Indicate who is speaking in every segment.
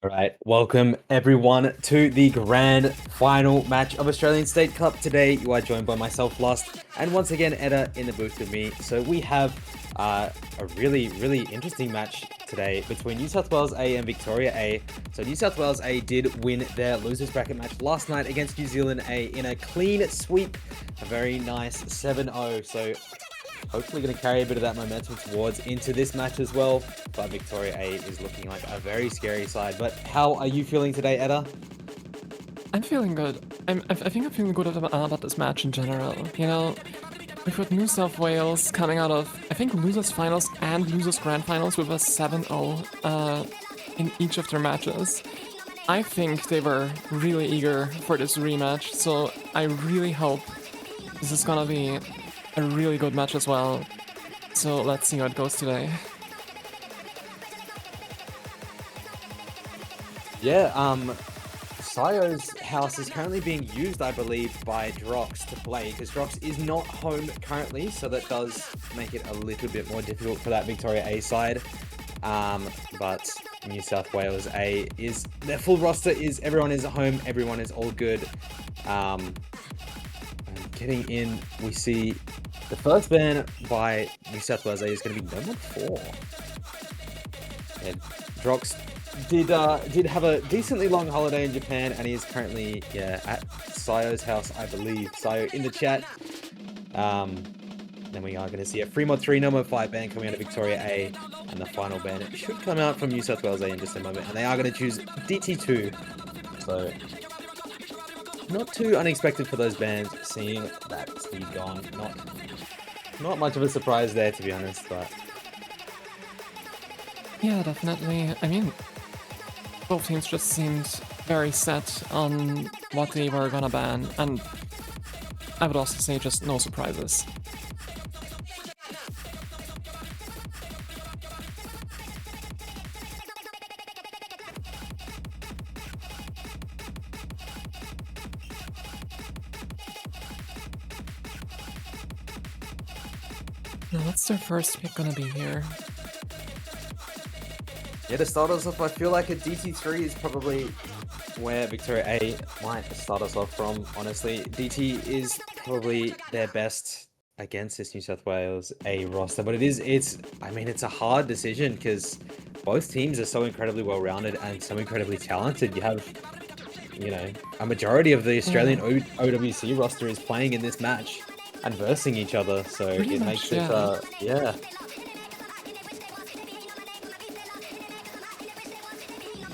Speaker 1: All right, welcome everyone to the grand final match of Australian State Cup. Today, you are joined by myself, Lust, and once again, Edda in the booth with me. So we have a really interesting match today between New South Wales A and Victoria A. So New South Wales A did win their losers bracket match last night against New Zealand A in a clean sweep, a very nice 7-0. So hopefully going to carry a bit of that momentum towards into this match as well. But Victoria A is looking like a very scary side. But how are you feeling today, Edda?
Speaker 2: I'm feeling good. I think I'm feeling good about this match in general. You know, we've got New South Wales coming out of, I think, losers finals and losers grand finals with a 7-0 in each of their matches. I think they were really eager for this rematch, so I really hope this is gonna be a really good match as well. So let's see how it goes today.
Speaker 1: Yeah, Sayo's house is currently being used, I believe, by Drox to play, because Drox is not home currently, so that does make it a little bit more difficult for that Victoria A side. But New South Wales A is, their full roster is, everyone is at home, everyone is all good. And getting in, we see the first ban by New South Wales A is going to be number 4. And Drox did have a decently long holiday in Japan, and he's currently at Sayo's house, I believe. Sayo in the chat. Then we are going to see a 3mod3 number 5 ban coming out of Victoria A, and the final ban should come out from New South Wales A in just a moment, and they are going to choose DT2. So not too unexpected for those bans, seeing that speed gone. Not much of a surprise there, to be honest, but
Speaker 2: yeah, definitely. I mean, both teams just seemed very set on what they were gonna ban, and I would also say just no surprises. Now, what's their first pick gonna be here?
Speaker 1: yeah, to start us off, I feel like a DT3 is probably where Victoria A might start us off from, honestly. DT is probably their best against this New South Wales A roster, but I mean, it's a hard decision because both teams are so incredibly well-rounded and so incredibly talented. You have, you know, a majority of the Australian OWC roster is playing in this match and versing each other, so
Speaker 2: Pretty
Speaker 1: it
Speaker 2: much,
Speaker 1: makes it,
Speaker 2: yeah.
Speaker 1: yeah.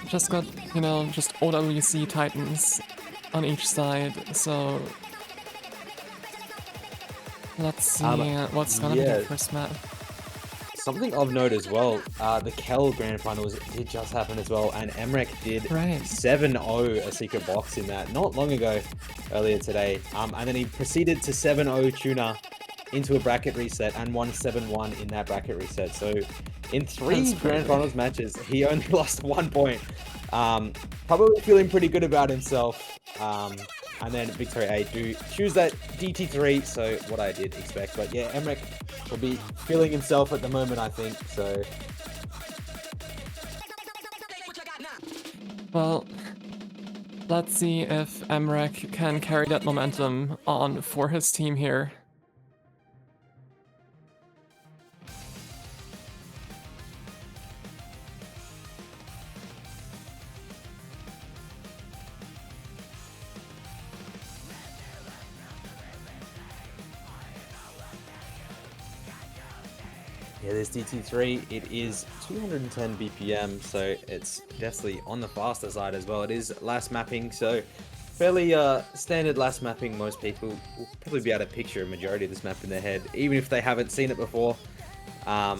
Speaker 2: Just got, you know, just OWC Titans on each side, so let's see what's gonna be
Speaker 1: Yeah.
Speaker 2: the first map.
Speaker 1: Something of note as well, the Kel Grand Finals did just happen as well, and Mrekk did 7-0 a secret box in that not long ago, earlier today. And then he proceeded to 7-0 Tuna into a bracket reset and won 7-1 in that bracket reset. So in 3 Grand Finals matches, he only lost 1 point. Probably feeling pretty good about himself. And then Victoria A do choose that DT3, so what I did expect. But yeah, Mrekk will be feeling himself at the moment, I think, so.
Speaker 2: Well, let's see if Mrekk can carry that momentum on for his team here.
Speaker 1: Yeah, this DT3, it is 210 BPM, so it's definitely on the faster side as well. It is last mapping, so fairly standard last mapping. Most people will probably be able to picture a majority of this map in their head, even if they haven't seen it before. But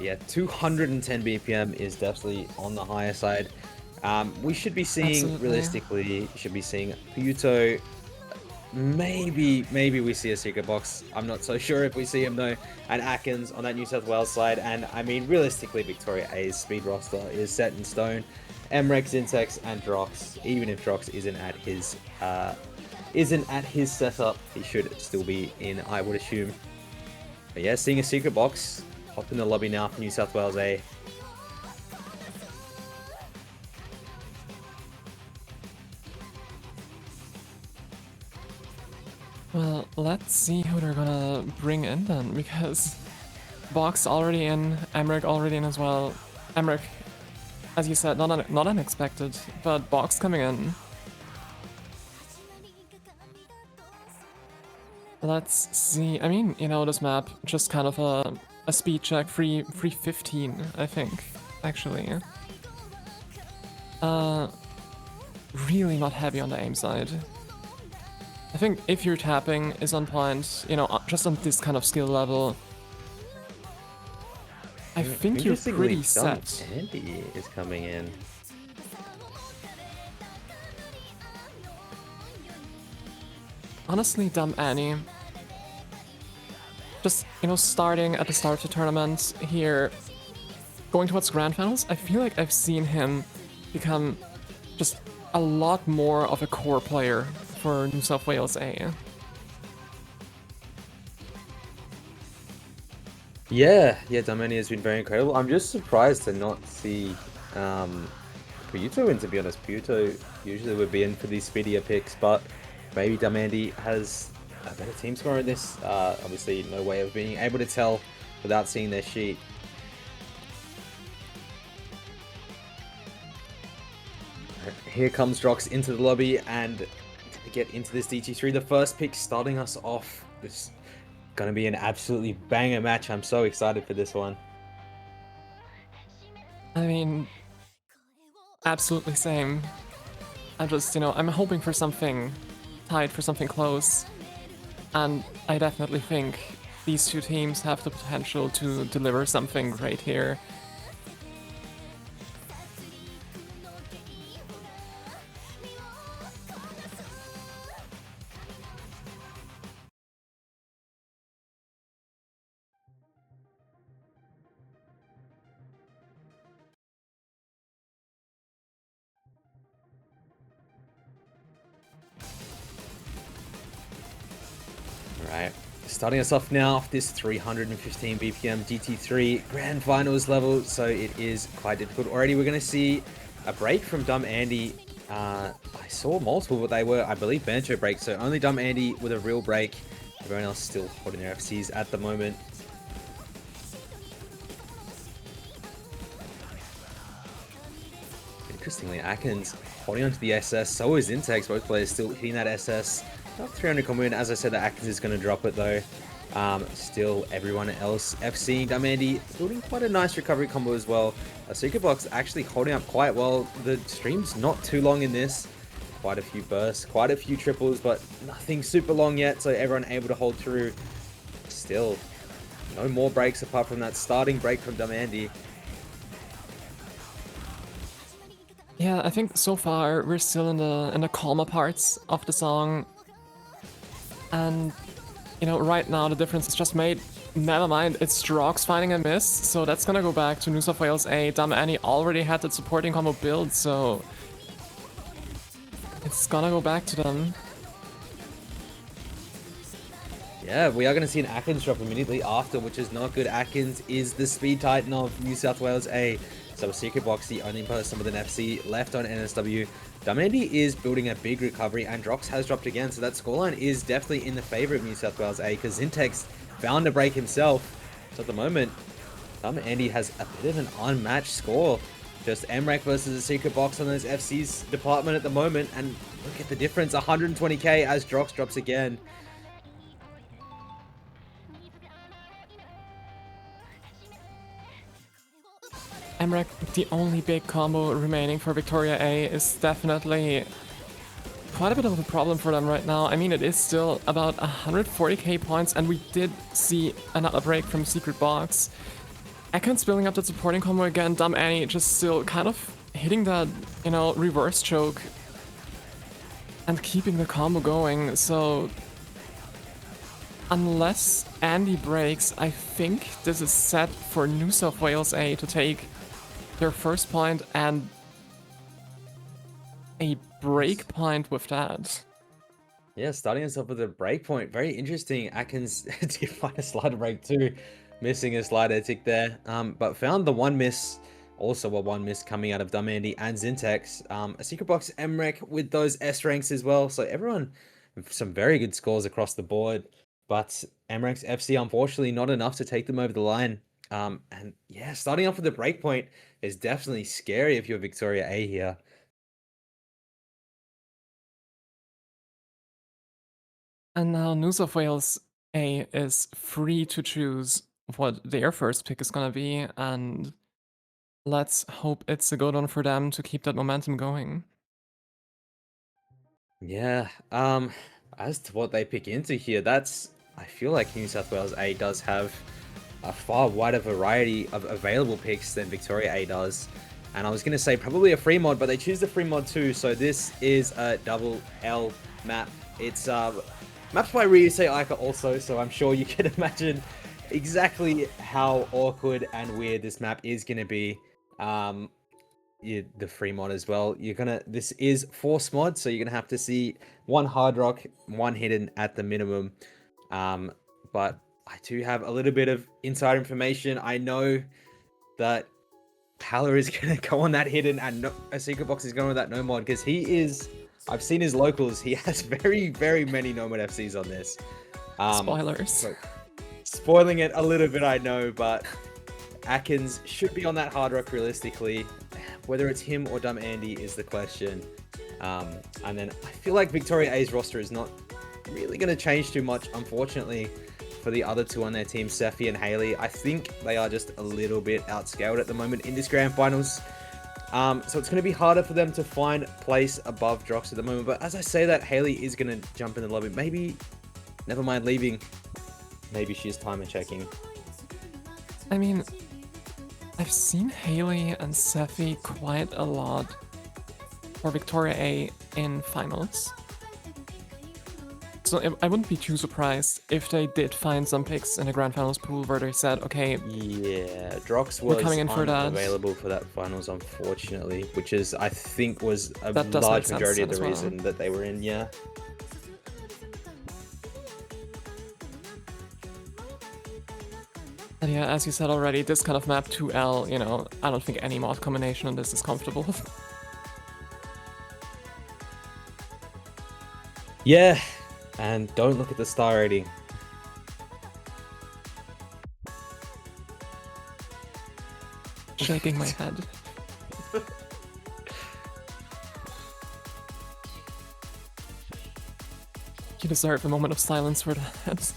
Speaker 1: yeah, 210 BPM is definitely on the higher side. We should be seeing, realistically, should be seeing PoYuTo. Maybe we see a secret box. I'm not so sure if we see him though. And Aknzx on that New South Wales side. And I mean, realistically, Victoria A's speed roster is set in stone. Mrekk, Zyntex, and Drox. Even if Drox isn't at his setup, he should still be in, I would assume. But yeah, seeing a secret box. Hop in the lobby now for New South Wales A.
Speaker 2: Well, let's see who they're gonna bring in then, because Box already in, Mrekk already in as well. Mrekk, as you said, not unexpected, but Box coming in. Let's see. I mean, you know, this map just kind of a speed check, free 15, I think, actually. Really not heavy on the aim side. I think if your tapping is on point, you know, just on this kind of skill level, I think you're pretty set.
Speaker 1: Andy is coming in.
Speaker 2: Honestly, Dumb Annie, just, you know, starting at the start of the tournament here, going towards Grand Finals, I feel like I've seen him become just a lot more of a core player for New South Wales A.
Speaker 1: Yeah, Domani has been very incredible. I'm just surprised to not see PoYuTo in, to be honest. PoYuTo usually would be in for these speedier picks, but maybe Domani has a better team score in this. Obviously, no way of being able to tell without seeing their sheet. Here comes Drox into the lobby and to get into this DT3. The first pick starting us off. This is gonna be an absolutely banger match. I'm so excited for this one.
Speaker 2: I mean, absolutely same. I'm just, you know, I'm hoping for something tight, for something close. And I definitely think these two teams have the potential to deliver something great here.
Speaker 1: Alright, starting us off now off this 315 BPM GT3 Grand Finals level, so it is quite difficult. Already we're going to see a break from Dumb Andy. I saw multiple, but they were, I believe, Bancho breaks, so only Dumb Andy with a real break. Everyone else still holding their FCs at the moment. Interestingly, Aknzx holding onto the SS, so is Zyntex, both players still hitting that SS. Not 300 combo in, as I said, that Aknzx is going to drop it though. Still everyone else FCing. Diamandi building quite a nice recovery combo as well. Secret Box actually holding up quite well. The stream's not too long in this. Quite a few bursts, quite a few triples, but nothing super long yet, so everyone able to hold through. Still, no more breaks apart from that starting break from Diamandi.
Speaker 2: Yeah, I think so far we're still in the calmer parts of the song. And, you know, right now the difference is just made. Never mind, it's Drox finding a miss, so that's gonna go back to New South Wales A. Diamandi already had that supporting combo build, so it's gonna go back to them.
Speaker 1: Yeah, we are going to see an Aknzx drop immediately after, which is not good. Aknzx is the speed titan of New South Wales A. So Secret Box, the only person with an FC left on NSW. Diamandi is building a big recovery, and Drox has dropped again. So that scoreline is definitely in the favor of New South Wales A, because Zyntex found a break himself. So at the moment, Diamandi has a bit of an unmatched score. Just Mrekk versus a Secret Box on those FC's department at the moment. And look at the difference, 120k as Drox drops again.
Speaker 2: Mrekk, the only big combo remaining for Victoria A, is definitely quite a bit of a problem for them right now. I mean, it is still about 140k points, and we did see another break from Secret Box. Aknzx building up that supporting combo again. Diamandi just still kind of hitting that, you know, reverse choke and keeping the combo going. So unless Andy breaks, I think this is set for New South Wales A to take their first point and a break point with that.
Speaker 1: Yeah, starting us off with a break point. Very interesting. Aknzx did find a slider break too. Missing a slider tick there. But found the one miss. Also a one miss coming out of Diamandi and Zyntex. A Secret Box Mrekk with those S ranks as well. So everyone with some very good scores across the board. But Mrekk's FC, unfortunately, not enough to take them over the line. And yeah, starting off with the break point is definitely scary if you're Victoria A here.
Speaker 2: And now New South Wales A is free to choose what their first pick is gonna be, and let's hope it's a good one for them to keep that momentum going.
Speaker 1: Yeah, as to what they pick into here, I feel like New South Wales A does have a far wider variety of available picks than Victoria A does. And I was going to say probably a free mod, but they choose the free mod too. So this is a double L map. It's mapped by Ryusei Aika also, so I'm sure you can imagine exactly how awkward and weird this map is going to be. The free mod as well. This is force mod, so you're gonna have to see one hard rock, one hidden at the minimum. But I do have a little bit of inside information. I know that Palr is gonna go on that hidden, and a Secret Box is going with that no mod, because I've seen his locals. He has very, very many no mod FCs on this.
Speaker 2: Spoilers.
Speaker 1: So, spoiling it a little bit, I know, but Aknzx should be on that hard rock realistically. Whether it's him or Diamandi is the question. And then I feel like Victoria A's roster is not really going to change too much, unfortunately, for the other two on their team, Sephy and Hayley. I think they are just a little bit outscaled at the moment in this grand finals. So it's going to be harder for them to find place above Drox at the moment. But as I say that, Hayley is going to jump in the lobby. Maybe, never mind leaving. Maybe she's timer checking.
Speaker 2: I mean, I've seen Hayley and Sephy quite a lot for Victoria A in finals. So I wouldn't be too surprised if they did find some picks in the grand finals pool where they said, okay,
Speaker 1: yeah, Drox was
Speaker 2: coming in for
Speaker 1: unavailable for that finals, unfortunately, which is, I think, was a large majority of the reason that they were in, yeah.
Speaker 2: And yeah, as you said already, this kind of map 2L, you know, I don't think any mod combination on this is comfortable.
Speaker 1: Yeah, and don't look at the star rating.
Speaker 2: shaking my head. You deserve a moment of silence for that.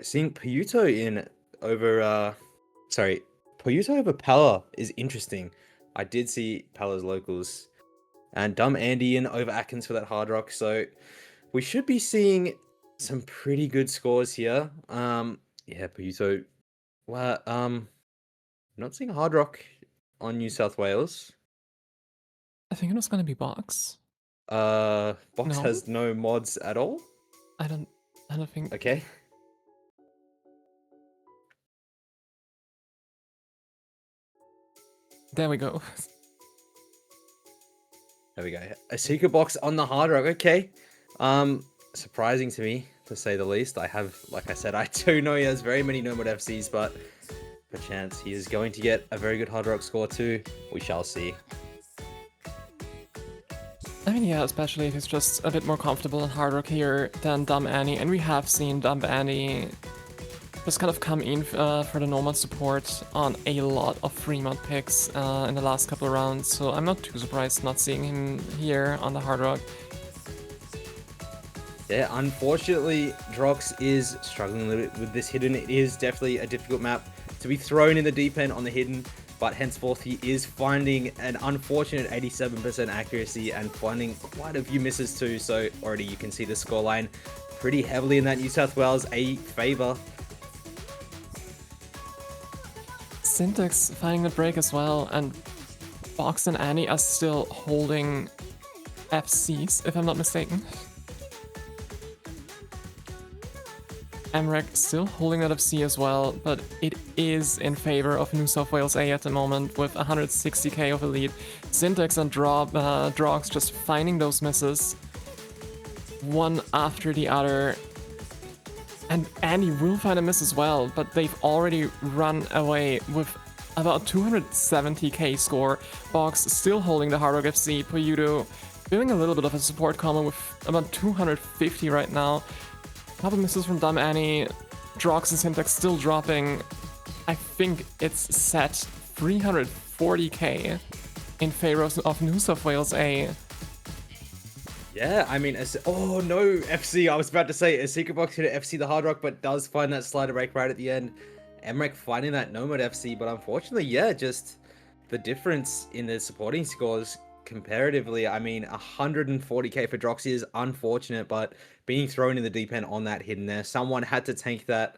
Speaker 1: Seeing PoYuTo in over PoYuTo over Palr is interesting. I did see Palr's locals. And Dumb Andy in over Aknzx for that hard rock. So we should be seeing some pretty good scores here. Yeah, PoYuTo. Well, not seeing hard rock on New South Wales.
Speaker 2: I think it was gonna be Box.
Speaker 1: Box
Speaker 2: No?
Speaker 1: has no mods at all.
Speaker 2: I don't think.
Speaker 1: Okay.
Speaker 2: There we go.
Speaker 1: There we go. A secret box on the hard rock. Okay. Surprising to me, to say the least. I have, like I said, I do know he has very many no mod FCs, but perchance he is going to get a very good hard rock score too. We shall see.
Speaker 2: I mean, yeah, especially if he's just a bit more comfortable in hard rock here than Dumb Annie, and we have seen Dumb Annie just kind of come in for the Nomad support on a lot of free mod picks in the last couple of rounds, so I'm not too surprised not seeing him here on the hard rock.
Speaker 1: Yeah, unfortunately, Drox is struggling a little bit with this hidden. It is definitely a difficult map to be thrown in the deep end on the hidden, but henceforth he is finding an unfortunate 87% accuracy and finding quite a few misses too, so already you can see the scoreline pretty heavily in that New South Wales A favor.
Speaker 2: Zyntex finding the break as well, and Box and Annie are still holding FCs, if I'm not mistaken. Mrekk still holding that FC as well, but it is in favor of New South Wales A at the moment with 160k of a lead. Zyntex and Drox just finding those misses, one after the other. And Andy will find a miss as well, but they've already run away with about 270k score. Box still holding the Hard Rock FC. PoYuTo doing a little bit of a support combo with about 250 right now. Couple misses from Dumb Annie. Drox and Zyntex still dropping. I think it's set 340k in favor of New South Wales A.
Speaker 1: Yeah, I mean, oh no, FC, I was about to say, a secret box hit FC the hard rock, but does find that slider break right at the end. Mrekk finding that Nomad FC, but unfortunately, yeah, just the difference in the supporting scores comparatively. I mean, 140k for Drox is unfortunate, but being thrown in the deep end on that hidden there, someone had to tank that,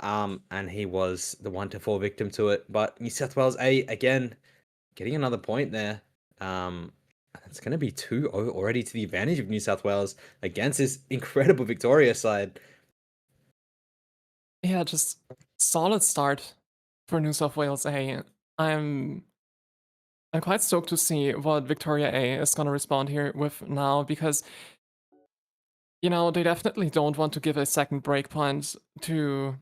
Speaker 1: and he was the 1-4 victim to it. But New South Wales A, again, getting another point there. It's going to be 2-0 already to the advantage of New South Wales against this incredible Victoria side.
Speaker 2: Yeah, just solid start for New South Wales A. I'm quite stoked to see what Victoria A is going to respond here with now, because, you know, they definitely don't want to give a second breakpoint to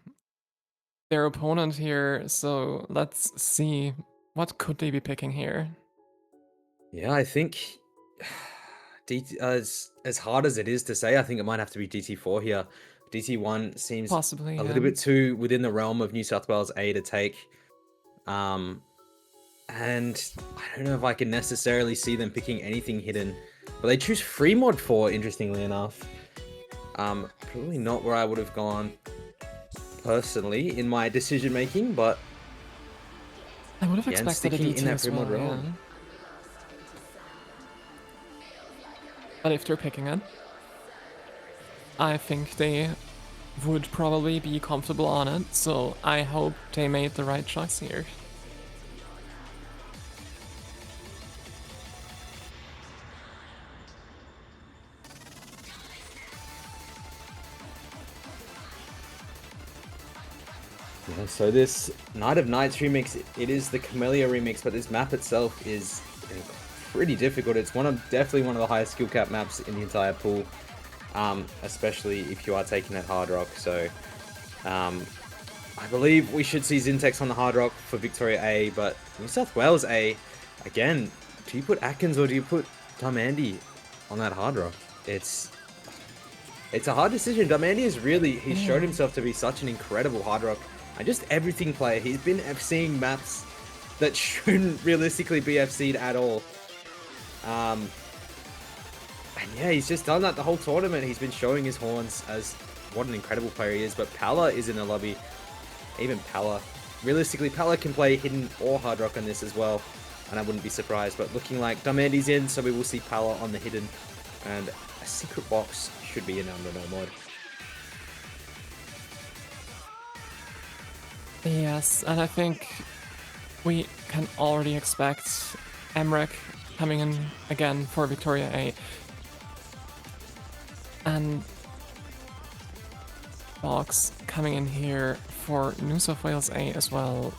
Speaker 2: their opponent here. So let's see, what could they be picking here?
Speaker 1: Yeah, I think as hard as it is to say, I think it might have to be DT4 here. DT1 seems
Speaker 2: Possibly
Speaker 1: a little bit too within the realm of New South Wales A to take. And I don't know if I can necessarily see them picking anything hidden, but they choose free mod 4, interestingly enough. Probably not where I would have gone personally in my decision making, but
Speaker 2: I would have expected a DT
Speaker 1: in that
Speaker 2: as
Speaker 1: free mod
Speaker 2: well,
Speaker 1: realm.
Speaker 2: yeah. But if they're picking it, I think they would probably be comfortable on it, so I hope they made the right choice here.
Speaker 1: Yeah, so this Night of Nights remix, it is the Camellia remix, but this map itself is pretty difficult. It's definitely one of the highest skill cap maps in the entire pool, especially if you are taking that hard rock. So I believe we should see Zyntex on the Hard Rock for Victoria A, but New South Wales A, again, do you put Aknzx or do you put Andy on that Hard Rock? It's a hard decision. Andy is really, he's shown himself to be such an incredible Hard Rock and just everything player. He's been FCing maps that shouldn't realistically be FC'd at all. And yeah, he's just done that the whole tournament. He's been showing his horns as what an incredible player he is, but Palr is in the lobby. Even Palr. Realistically, Palr can play Hidden or Hard Rock on this as well, and I wouldn't be surprised, but looking like Andy's in, so we will see Palr on the Hidden, and a secret box should be in under no mod.
Speaker 2: Yes, and I think we can already expect Mrekk coming in again for Victoria A. And Drox coming in here for New South Wales A as well.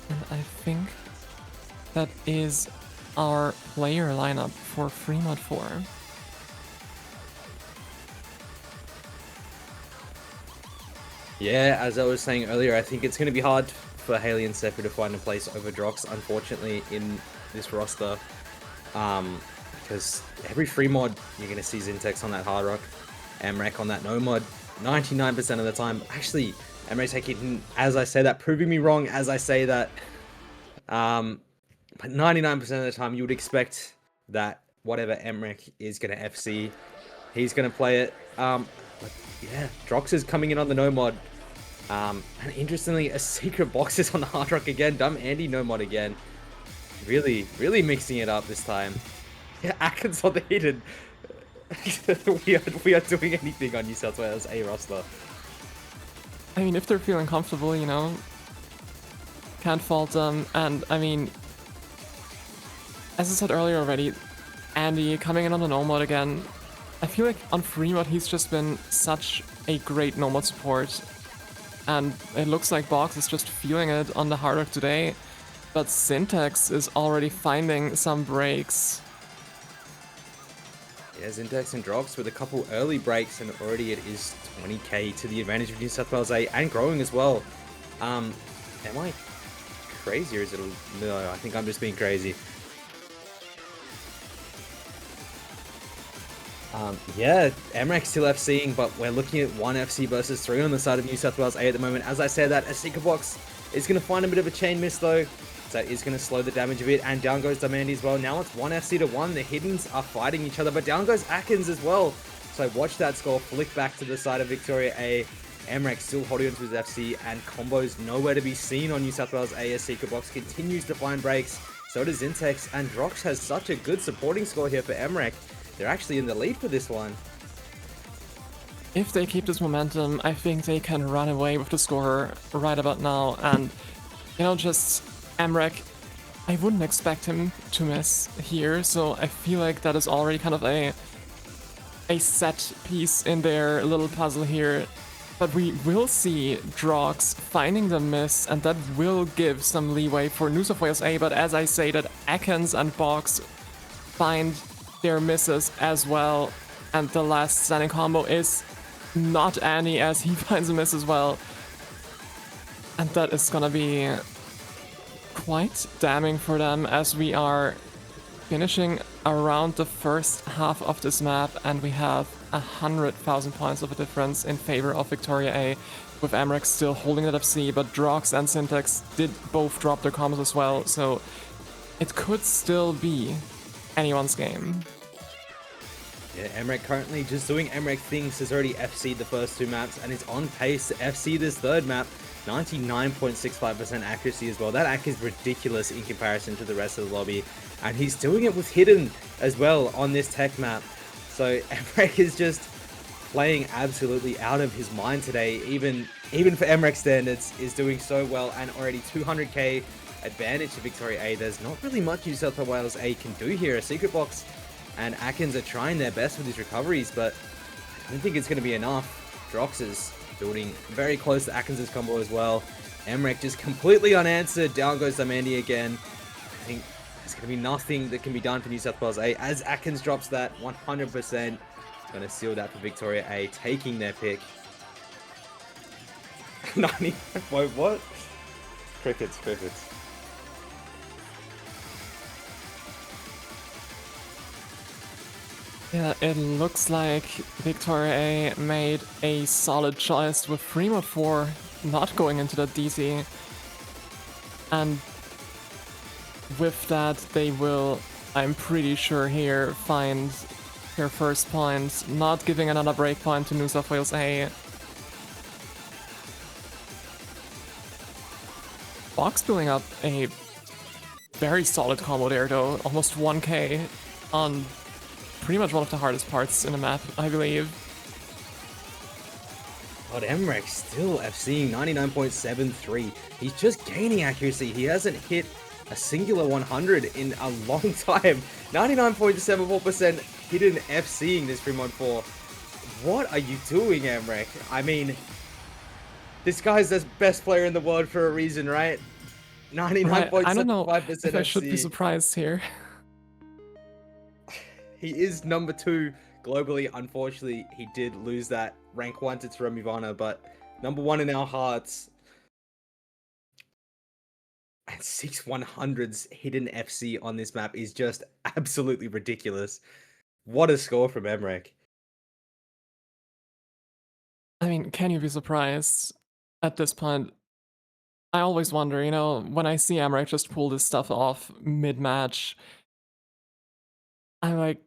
Speaker 2: And I think that is our player lineup for Free Mod 4.
Speaker 1: Yeah, as I was saying earlier, I think it's going to be hard for Hayley and sephy to find a place over Drox, unfortunately, in this roster. Because every free mod, you're going to see Zyntex on that Hard Rock, Mrekk on that no mod, 99% of the time. Actually, Mrekk taking, as I say that, proving me wrong as I say that. But 99% of the time, you would expect that whatever Mrekk is going to FC, he's going to play it. But yeah, Drox is coming in on the no mod. And interestingly, a secret box is on the Hard Rock again. Andy no mod again. Really mixing it up this time. Yeah, Aknzx on the Hidden. we are doing anything on New South Wales A roster.
Speaker 2: I mean, if they're feeling comfortable, you know, can't fault them. And I mean, as I said earlier already, Andy coming in on the no mod again. I feel like on free mod he's just been such a great no mod support, and it looks like Box is just feeling it on the Hard Rock today. But Zyntex is already finding some breaks.
Speaker 1: Yeah, Zyntex and Drox with a couple early breaks, and already it is 20k to the advantage of New South Wales A, and growing as well. Am I crazy or is it no, I think I'm just being crazy. Yeah, Mrekk still FCing, but we're looking at 1 FC versus 3 on the side of New South Wales A at the moment. As I said that, a secret box is going to find a bit of a chain miss though. So that is going to slow the damage a bit, and down goes Andy as well. Now it's 1 FC to 1. The Hiddens are fighting each other, but down goes Aknzx as well. So watch that score flick back to the side of Victoria A. Mrekk still holding onto his FC, and combos nowhere to be seen on New South Wales A. A secret box continues to find breaks. So does Zyntex, and Drox has such a good supporting score here for Mrekk. They're actually in the lead for this one.
Speaker 2: If they keep this momentum, I think they can run away with the score right about now. And, you know, just Mrekk, I wouldn't expect him to miss here. So I feel like that is already kind of a set piece in their little puzzle here. But we will see Drox finding the miss, and that will give some leeway for New South Wales A. But as I say, that Aknzx and Box find their misses as well, and the last standing combo is not Andy, as he finds a miss as well, and that is gonna be quite damning for them, as we are finishing around the first half of this map, and we have 100,000 points of a difference in favor of Victoria A, with Mrekk still holding that FC, but Drox and Zyntex did both drop their combos as well, so it could still be anyone's game.
Speaker 1: Yeah, Mrekk currently just doing Mrekk things, has already FC'd the first 2 maps and is on pace to FC this 3rd map. 99.65% accuracy as well. That AC is ridiculous in comparison to the rest of the lobby. And he's doing it with Hidden as well on this tech map. So Mrekk is just playing absolutely out of his mind today. Even for Mrekk standards, is doing so well, and already 200k advantage to Victoria A. There's not really much New South Wales A can do here. A secret box and Aknzx are trying their best with his recoveries, but I don't think it's going to be enough. Drox is building very close to Aknzx's combo as well. Mrekk just completely unanswered. Down goes Andy again. I think there's going to be nothing that can be done for New South Wales A as Aknzx drops that 100%. Gonna seal that for Victoria A, taking their pick. 90. Wait, what? Crickets.
Speaker 2: Yeah, it looks like Victoria A made a solid choice with 3-4 not going into that DC. And with that, they will, I'm pretty sure here, find their first point, not giving another breakpoint to New South Wales A. Box building up a very solid combo there though, almost 1k on pretty much one of the hardest parts in the map, I believe.
Speaker 1: But Mrekk still FCing 99.73. He's just gaining accuracy. He hasn't hit a singular 100 in a long time. 99.74% hidden FCing this Fremont 4. What are you doing, Mrekk? I mean, this guy's the best player in the world for a reason, right? 99.75%
Speaker 2: I don't know if
Speaker 1: FC.
Speaker 2: I should be surprised here.
Speaker 1: He is number 2 globally. Unfortunately, he did lose that rank 1 to Teremivana, but number 1 in our hearts. And 6 100s hidden FC on this map is just absolutely ridiculous. What a score from Mrekk.
Speaker 2: I mean, can you be surprised at this point? I always wonder, you know, when I see Mrekk just pull this stuff off mid-match, I'm like,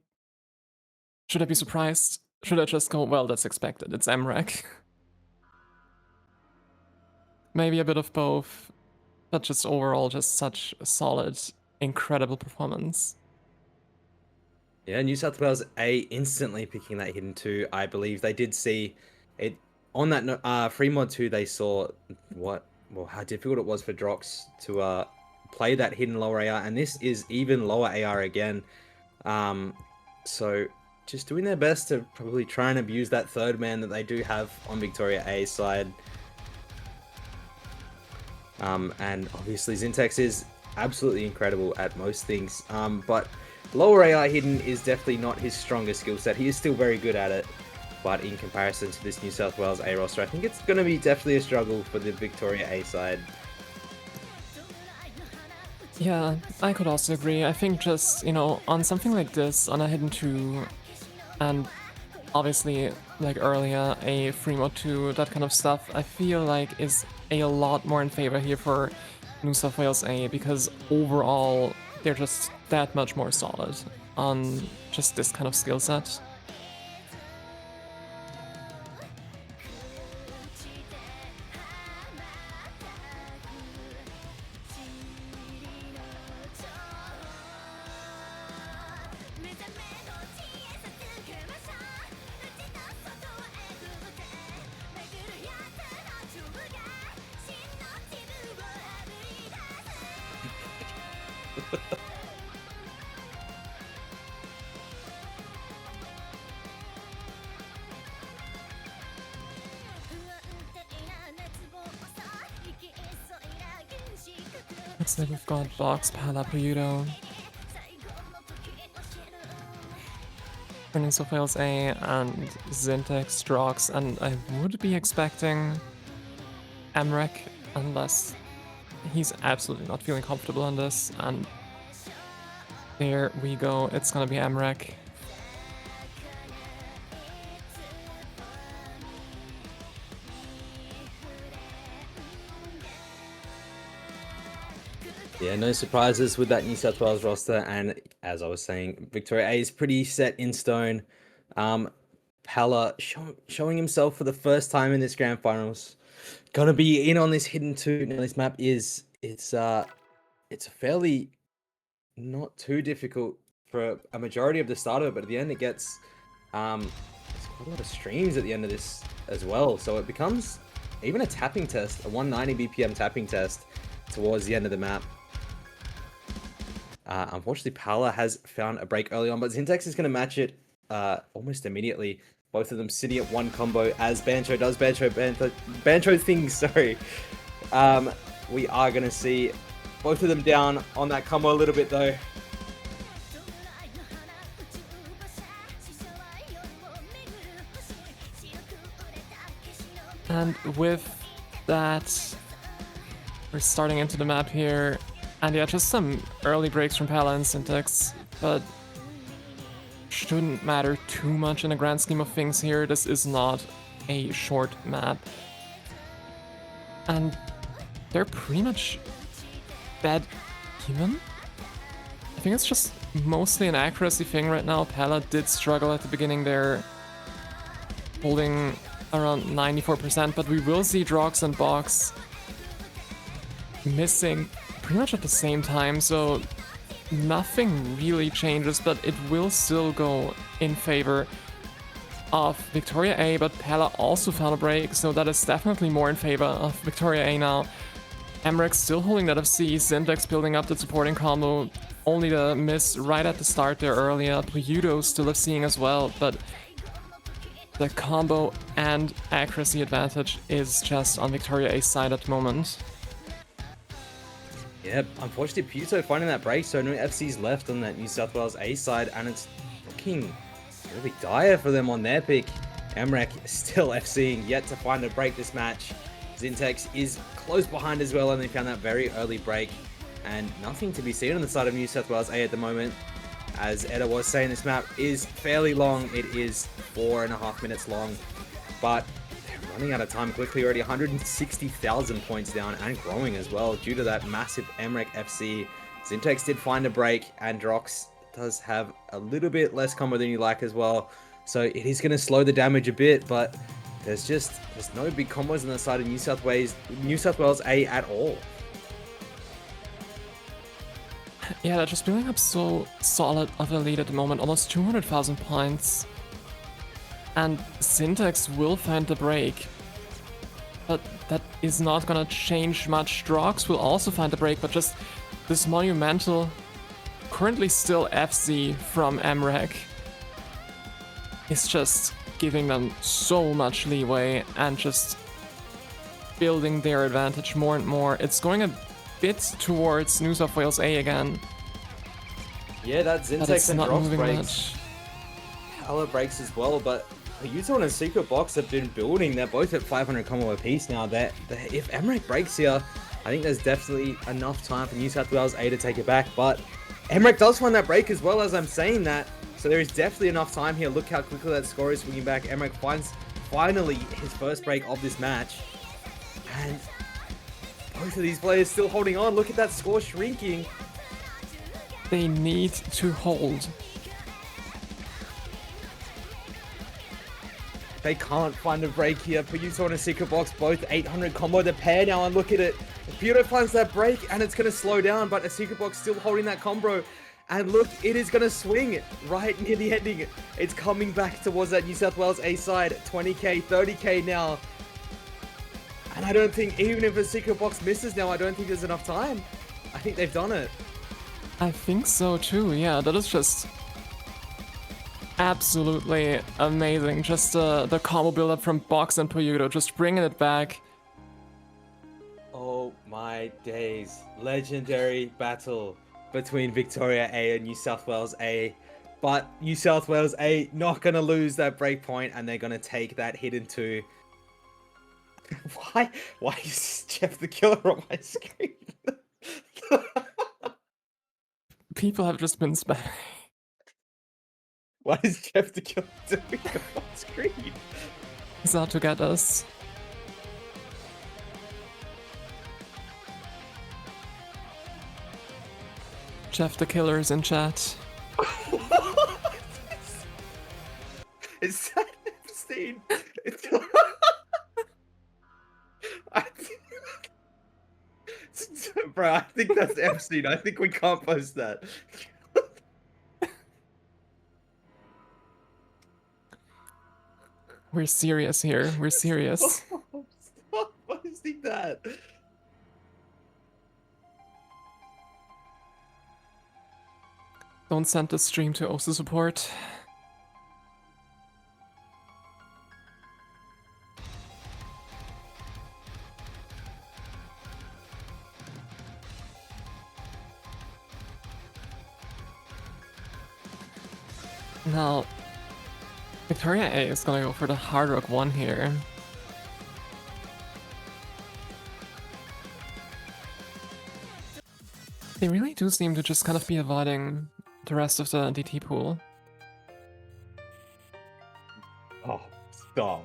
Speaker 2: should I be surprised? Should I just go, well, that's expected, it's Mrekk? Maybe a bit of both, but just overall, just such a solid, incredible performance.
Speaker 1: Yeah, New South Wales A instantly picking that hidden 2. I believe they did see it on that free mod 2. They saw how difficult it was for Drox to play that hidden lower AR, and this is even lower AR again. So just doing their best to probably try and abuse that third man that they do have on Victoria A's side. And obviously Zyntex is absolutely incredible at most things, but lower AR hidden is definitely not his strongest skill set. He is still very good at it, but in comparison to this New South Wales A roster, I think it's going to be definitely a struggle for the Victoria A side.
Speaker 2: Yeah, I could also agree. I think just, you know, on something like this, on a hidden 2, and obviously, like earlier, a free mod 2, that kind of stuff, I feel like is a lot more in favor here for New South Wales A, because overall, they're just that much more solid on just this kind of skill set. Looks like we've got Drox, Palr, PoYuTo. For New South Wales A and Zyntex, Drox, and I would be expecting Mrekk, unless he's absolutely not feeling comfortable on this, and there we go, it's gonna be Mrekk.
Speaker 1: Yeah, no surprises with that New South Wales roster, and as I was saying, Victoria A is pretty set in stone. Palr showing himself for the first time in this grand finals. Gonna be in on this hidden 2. Now this map it's a fairly not too difficult for a majority of the start of it, but at the end it gets there's quite a lot of streams at the end of this as well, so it becomes even a tapping test, a 190 BPM tapping test towards the end of the map. Unfortunately, Palr has found a break early on, but Zyntex is going to match it almost immediately. Both of them sitting at one combo as Bancho does Bancho things, sorry. We are going to see both of them down on that combo a little bit, though.
Speaker 2: And with that, we're starting into the map here. And yeah, just some early breaks from Palr and Zyntex, but shouldn't matter too much in the grand scheme of things here. This is not a short map. And they're pretty much dead even. I think it's just mostly an accuracy thing right now. Palr did struggle at the beginning there, holding around 94%, but we will see Drox and Box missing pretty much at the same time, so nothing really changes, but it will still go in favor of Victoria A, but Palr also found a break, so that is definitely more in favor of Victoria A now. Mrekk still holding that FC, Zyntex building up the supporting combo, only the miss right at the start there earlier. PoYuTo still FCing as well, but the combo and accuracy advantage is just on Victoria A's side at the moment.
Speaker 1: Yep, unfortunately PoYuTo finding that break, so no FC's left on that New South Wales A side, and it's looking really dire for them on their pick. Mrekk still FCing, yet to find a break this match. Zyntex is close behind as well, and they found that very early break, and nothing to be seen on the side of New South Wales A at the moment. As Edda was saying, this map is fairly long. It is 4.5 minutes long, but they're running out of time quickly already. 160,000 points down and growing as well due to that massive Mrekk FC. Zyntex did find a break, and Drox does have a little bit less combo than you like as well, so it is going to slow the damage a bit, but there's no big combos on the side of New South Wales A at all.
Speaker 2: Yeah, they're just building up so solid of a lead at the moment, almost 200,000 points. And Zyntex will find the break, but that is not gonna change much. Drox will also find the break, but just this monumental, currently still FC from Mrekk is just giving them so much leeway and just building their advantage more and more. It's going a bit towards New South Wales A again.
Speaker 1: Yeah, that Zyntex and Drox breaks.
Speaker 2: Much.
Speaker 1: Palr breaks as well, but PoYuTo and a Secret Box have been building. They're both at 500 combo apiece now. If Mrekk breaks here, I think there's definitely enough time for New South Wales A to take it back, but Mrekk does find that break as well as I'm saying that, so there is definitely enough time here. Look how quickly that score is swinging back. Mrekk finds finally his first break of this match, and both of these players still holding on. Look at that score shrinking.
Speaker 2: They need to hold.
Speaker 1: They can't find a break here. PoYuTo and a Secret Box, both 800 combo. The pair now, and look at it. PoYuTo finds that break, and it's going to slow down, but a Secret Box still holding that combo. And look, it is going to swing right near the ending. It's coming back towards that New South Wales A side. 20k, 30k now. And I don't think, even if a Secret Box misses now, I don't think there's enough time. I think they've done it.
Speaker 2: I think so too, yeah. That is just absolutely amazing. Just the combo build-up from Box and PoYuTo, just bringing it back.
Speaker 1: Oh my days. Legendary battle between Victoria A and New South Wales A. But New South Wales A not going to lose that break point, and they're going to take that hidden 2. Why is Jeff the Killer on my screen?
Speaker 2: People have just been spamming.
Speaker 1: What is Jeff the Killer doing on my screen?
Speaker 2: He's out to get us. Jeff the Killer is in chat.
Speaker 1: Is that Epstein? Bro, I think that's Epstein. I think we can't post that.
Speaker 2: We're serious here. We're serious.
Speaker 1: Stop posting that.
Speaker 2: Don't send the stream to OSU support. Now, Victoria A is gonna go for the hard rock 1 here. They really do seem to just kind of be avoiding the rest of the DT pool.
Speaker 1: Oh, stop.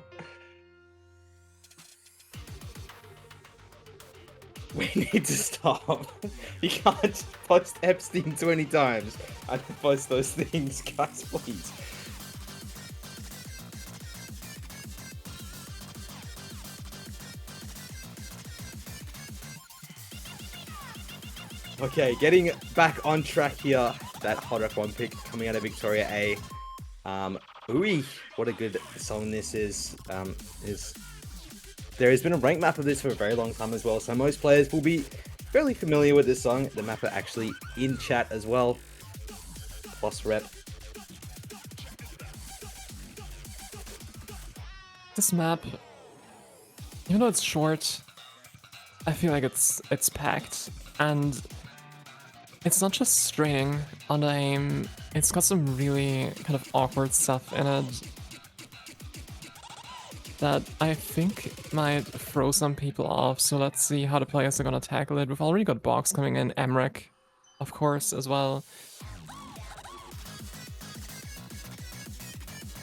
Speaker 1: We need to stop. You can't post Epstein 20 times and post those things, guys, please. Okay, getting back on track here. That hot rep 1 pick coming out of Victoria A. Ooh, what a good song this is. There has been a rank map of this for a very long time as well, so most players will be fairly familiar with this song. The map are actually in chat as well. Plus rep.
Speaker 2: This map, even though it's short, I feel like it's packed, and it's not just straining on the aim, it's got some really kind of awkward stuff in it that I think might throw some people off, so let's see how the players are gonna tackle it. We've already got Box coming in, Mrekk, of course, as well.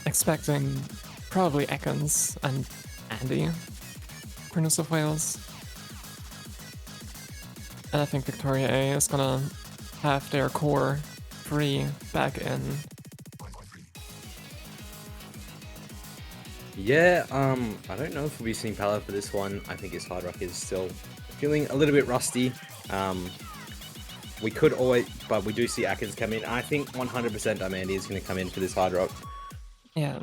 Speaker 2: Expecting probably Aknzx and Andy for New South Wales. And I think Victoria A is gonna have their core 3 back in.
Speaker 1: Yeah, I don't know if we'll be seeing Palr for this one. I think his hard rock is still feeling a little bit rusty. We could always, but we do see Aknzx come in. I think 100% Andy is going to come in for this hard rock.
Speaker 2: Yeah.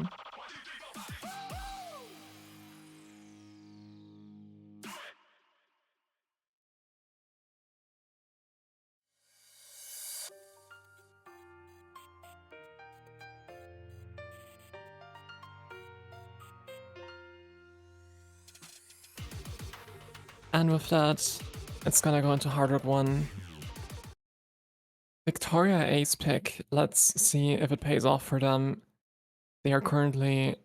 Speaker 2: And with that, it's gonna go into hard rock 1. Victoria A's pick, let's see if it pays off for them. They are currently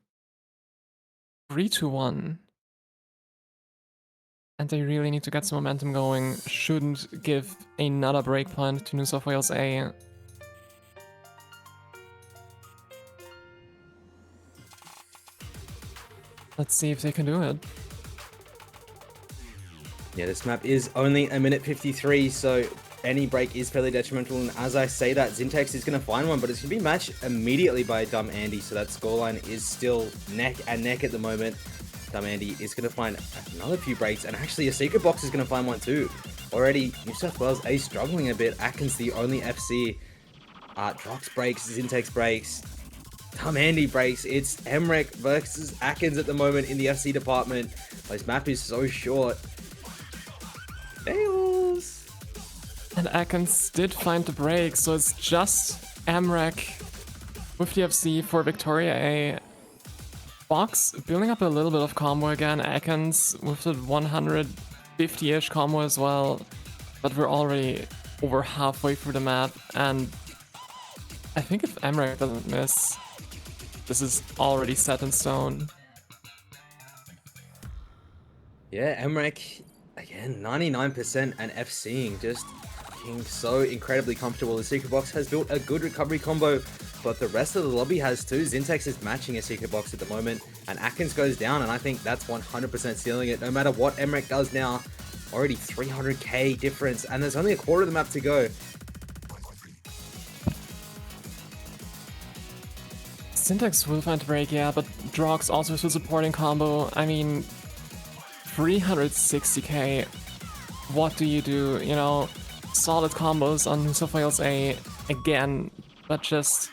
Speaker 2: 3-1. And they really need to get some momentum going. Shouldn't give another break point to New South Wales A. Let's see if they can do it.
Speaker 1: Yeah, this map is only a minute 53, so any break is fairly detrimental. And as I say that, Zyntex is going to find one, but it's going to be matched immediately by Dumb Andy. So that scoreline is still neck and neck at the moment. Dumb Andy is going to find another few breaks, and actually a secret box is going to find one too. Already, New South Wales A struggling a bit. Aknzx the only FC. Drox breaks, Zyntex breaks. Dumb Andy breaks. It's Mrekk versus Aknzx at the moment in the FC department. This map is so short. Fails.
Speaker 2: And Aknzx did find the break, so it's just Mrekk with the FC for Victoria A. Box building up a little bit of combo again, Aknzx with the 150-ish combo as well, but we're already over halfway through the map, and I think if Mrekk doesn't miss, this is already set in stone.
Speaker 1: Yeah, Mrekk, again, 99% and FCing, just looking so incredibly comfortable. The secret box has built a good recovery combo, but the rest of the lobby has too. Zyntex is matching a secret box at the moment, and Aknzx goes down, and I think that's 100% sealing it. No matter what Mrekk does now, already 300k difference, and there's only a quarter of the map to go.
Speaker 2: Zyntex will find the break, yeah, but Drox also is a supporting combo. I mean, 360k, what do? You know, solid combos on New South Wales A again, but just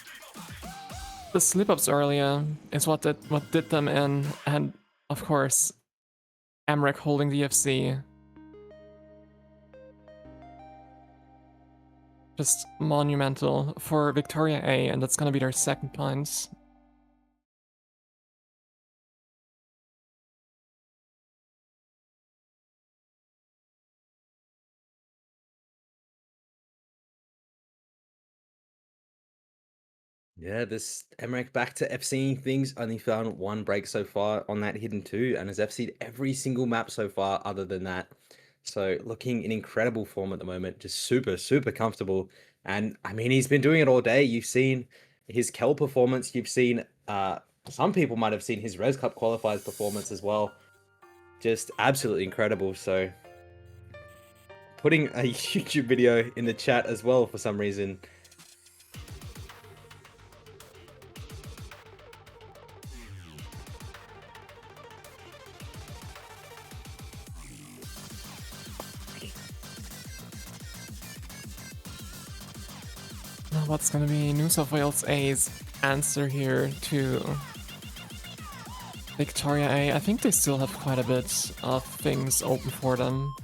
Speaker 2: the slip-ups earlier is what did them in, and of course, Mrekk holding the FC. Just monumental for Victoria A, and that's gonna be their second point.
Speaker 1: Yeah, this Mrekk back to FCing things, only found one break so far on that hidden 2, and has FC'd every single map so far other than that. So looking in incredible form at the moment, just super, super comfortable. And I mean, he's been doing it all day. You've seen his Kel performance. You've seen, some people might have seen his Res Cup qualifiers performance as well. Just absolutely incredible. So putting a YouTube video in the chat as well for some reason.
Speaker 2: Now what's gonna be New South Wales A's answer here to Victoria A? I think they still have quite a bit of things open for them.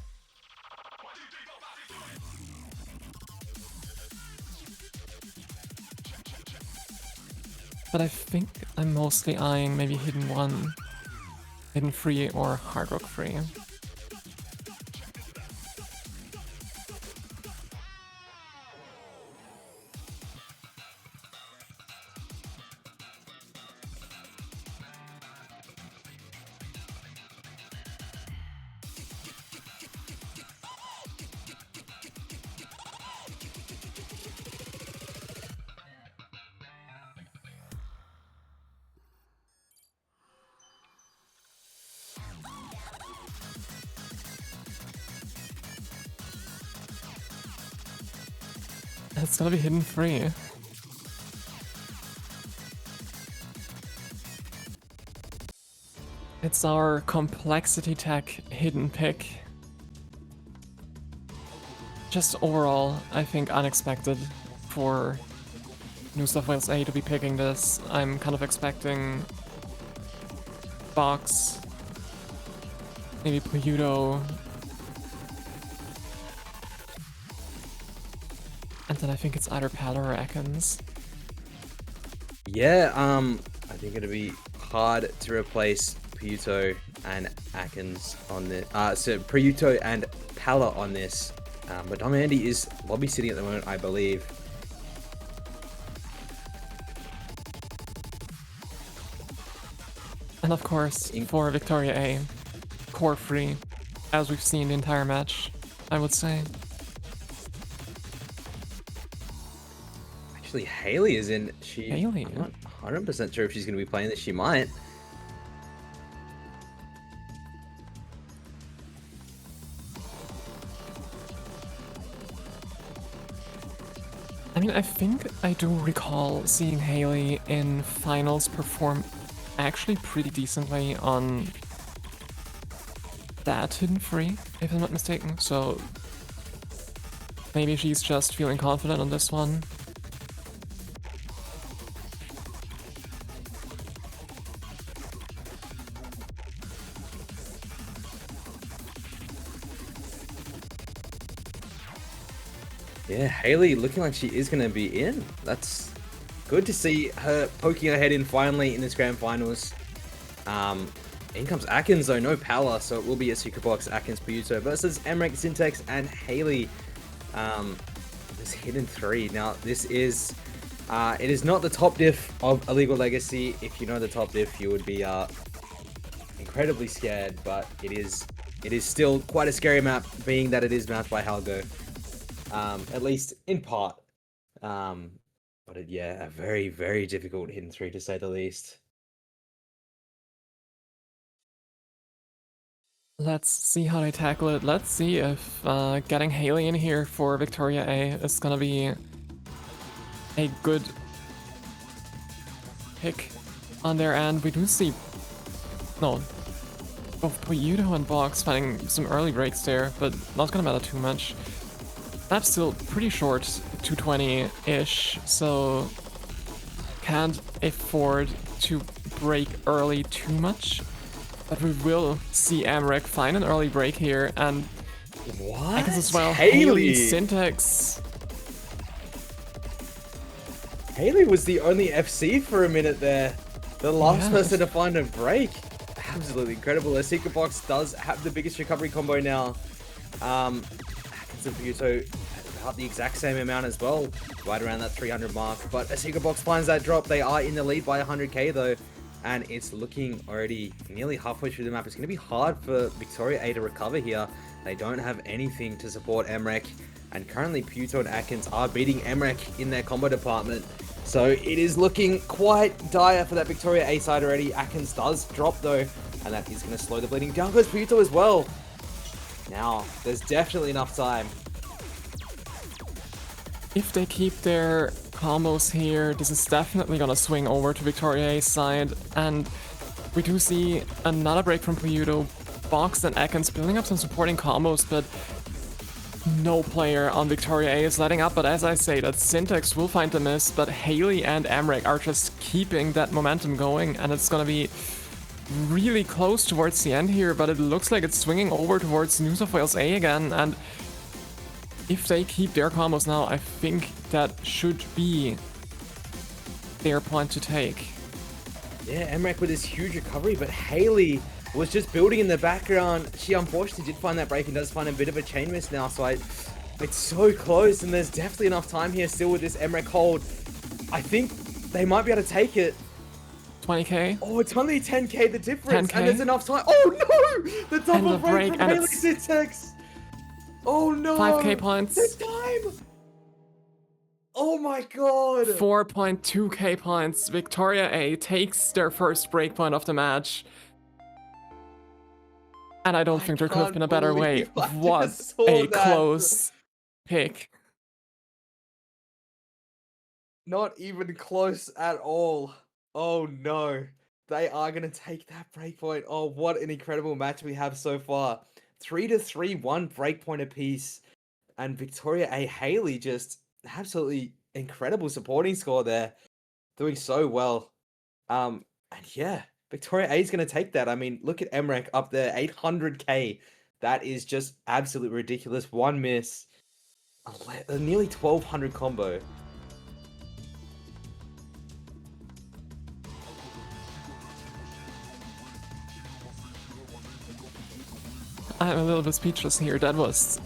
Speaker 2: But I think I'm mostly eyeing maybe Hidden 1, Hidden 3 or Hard Rock 3. It's gonna be Hidden 3. It's our Complexity Tech hidden pick. Just overall, I think unexpected for New South Wales A to be picking this. I'm kind of expecting Box, maybe PoYuTo, and then I think it's either Palr or Aknzx.
Speaker 1: Yeah, I think it'll be hard to replace PoYuTo and Aknzx on the so PoYuTo and Palr on this. But Dom Andy is lobby sitting at the moment, I believe.
Speaker 2: And of course, for Victoria A, core free, as we've seen the entire match, I would say.
Speaker 1: Actually, Hayley is in.
Speaker 2: Hayley?
Speaker 1: I'm not 100% sure if she's going to be playing this. She might.
Speaker 2: I mean, I think I do recall seeing Hayley in finals perform actually pretty decently on that Hidden Free, if I'm not mistaken, so maybe she's just feeling confident on this one.
Speaker 1: Yeah, Hayley looking like she is going to be in. That's good to see her poking her head in finally in this grand finals. In comes Aknzx though, no Palr, so it will be a secret box Aknzx PoYuTo versus Mrekk, Zyntex, and Hayley. This Hidden 3. Now, this is, it is not the top diff of Illegal Legacy. If you know the top diff, you would be incredibly scared, but it is still quite a scary map, being that it is mapped by Halgo. At least in part. But yeah, a very, very difficult Hidden 3 to say the least.
Speaker 2: Let's see how they tackle it. Let's see if getting Hayley in here for Victoria A is gonna be a good pick on their end. We do see, no, both PoYuTo and Box finding some early breaks there, but not gonna matter too much. That's still pretty short, 220-ish, so can't afford to break early too much. But we will see Mrekk find an early break here, and
Speaker 1: what?
Speaker 2: Aknzx as well.
Speaker 1: Hayley!
Speaker 2: Zyntex.
Speaker 1: Hayley was the only FC for a minute there. The last
Speaker 2: Yeah.
Speaker 1: person to find a break. Absolutely incredible. The secret box does have the biggest recovery combo now. Aknzx and PoYuTo about the exact same amount as well, right around that 300 mark. But a secret box finds that drop. They are in the lead by 100k though. and it's looking already nearly halfway through the map. It's going to be hard for Victoria A to recover here. They don't have anything to support Mrekk, and currently PoYuTo and Aknzx are beating Mrekk in their combo department. So it is looking quite dire for that Victoria A side already. Aknzx does drop though, and that is going to slow the bleeding. Down goes PoYuTo as well. Now, there's definitely enough time.
Speaker 2: If they keep their combos here, this is definitely gonna swing over to Victoria A's side, and we do see another break from PoYuTo. Box and Aknzx building up some supporting combos, but no player on Victoria A is letting up. But as I say, that Zyntex will find the miss, but Hayley and Mrekk are just keeping that momentum going, and it's gonna be really close towards the end here, but it looks like it's swinging over towards New South Wales A again, and if they keep their combos now, I think that should be their point to take.
Speaker 1: Yeah, Mrekk with his huge recovery, but Hayley was just building in the background. She unfortunately did find that break and does find a bit of a chain miss now, so it's so close, and there's definitely enough time here still with this Mrekk hold. I think they might be able to take it.
Speaker 2: 20k?
Speaker 1: Oh, it's only 10k the difference,
Speaker 2: 10K?
Speaker 1: and there's enough time. Oh no! The double
Speaker 2: the break,
Speaker 1: from
Speaker 2: and
Speaker 1: Hayley
Speaker 2: it's
Speaker 1: Zyntex! Oh no!
Speaker 2: 5k points.
Speaker 1: The time! Oh my god!
Speaker 2: 4.2k points. Victoria A takes their first breakpoint of the match. And I don't think there could have been a better way. What a close pick.
Speaker 1: Not even close at all. Oh no. They are going to take that breakpoint. Oh, what an incredible match we have so far. 3-3, 1 breakpoint apiece. And Victoria A. Hayley just absolutely incredible supporting score there. Doing so well. And yeah, Victoria A is going to take that. I mean, look at Mrekk up there, 800k. That is just absolutely ridiculous. One miss. A nearly 1200 combo.
Speaker 2: I'm a little bit speechless here. That was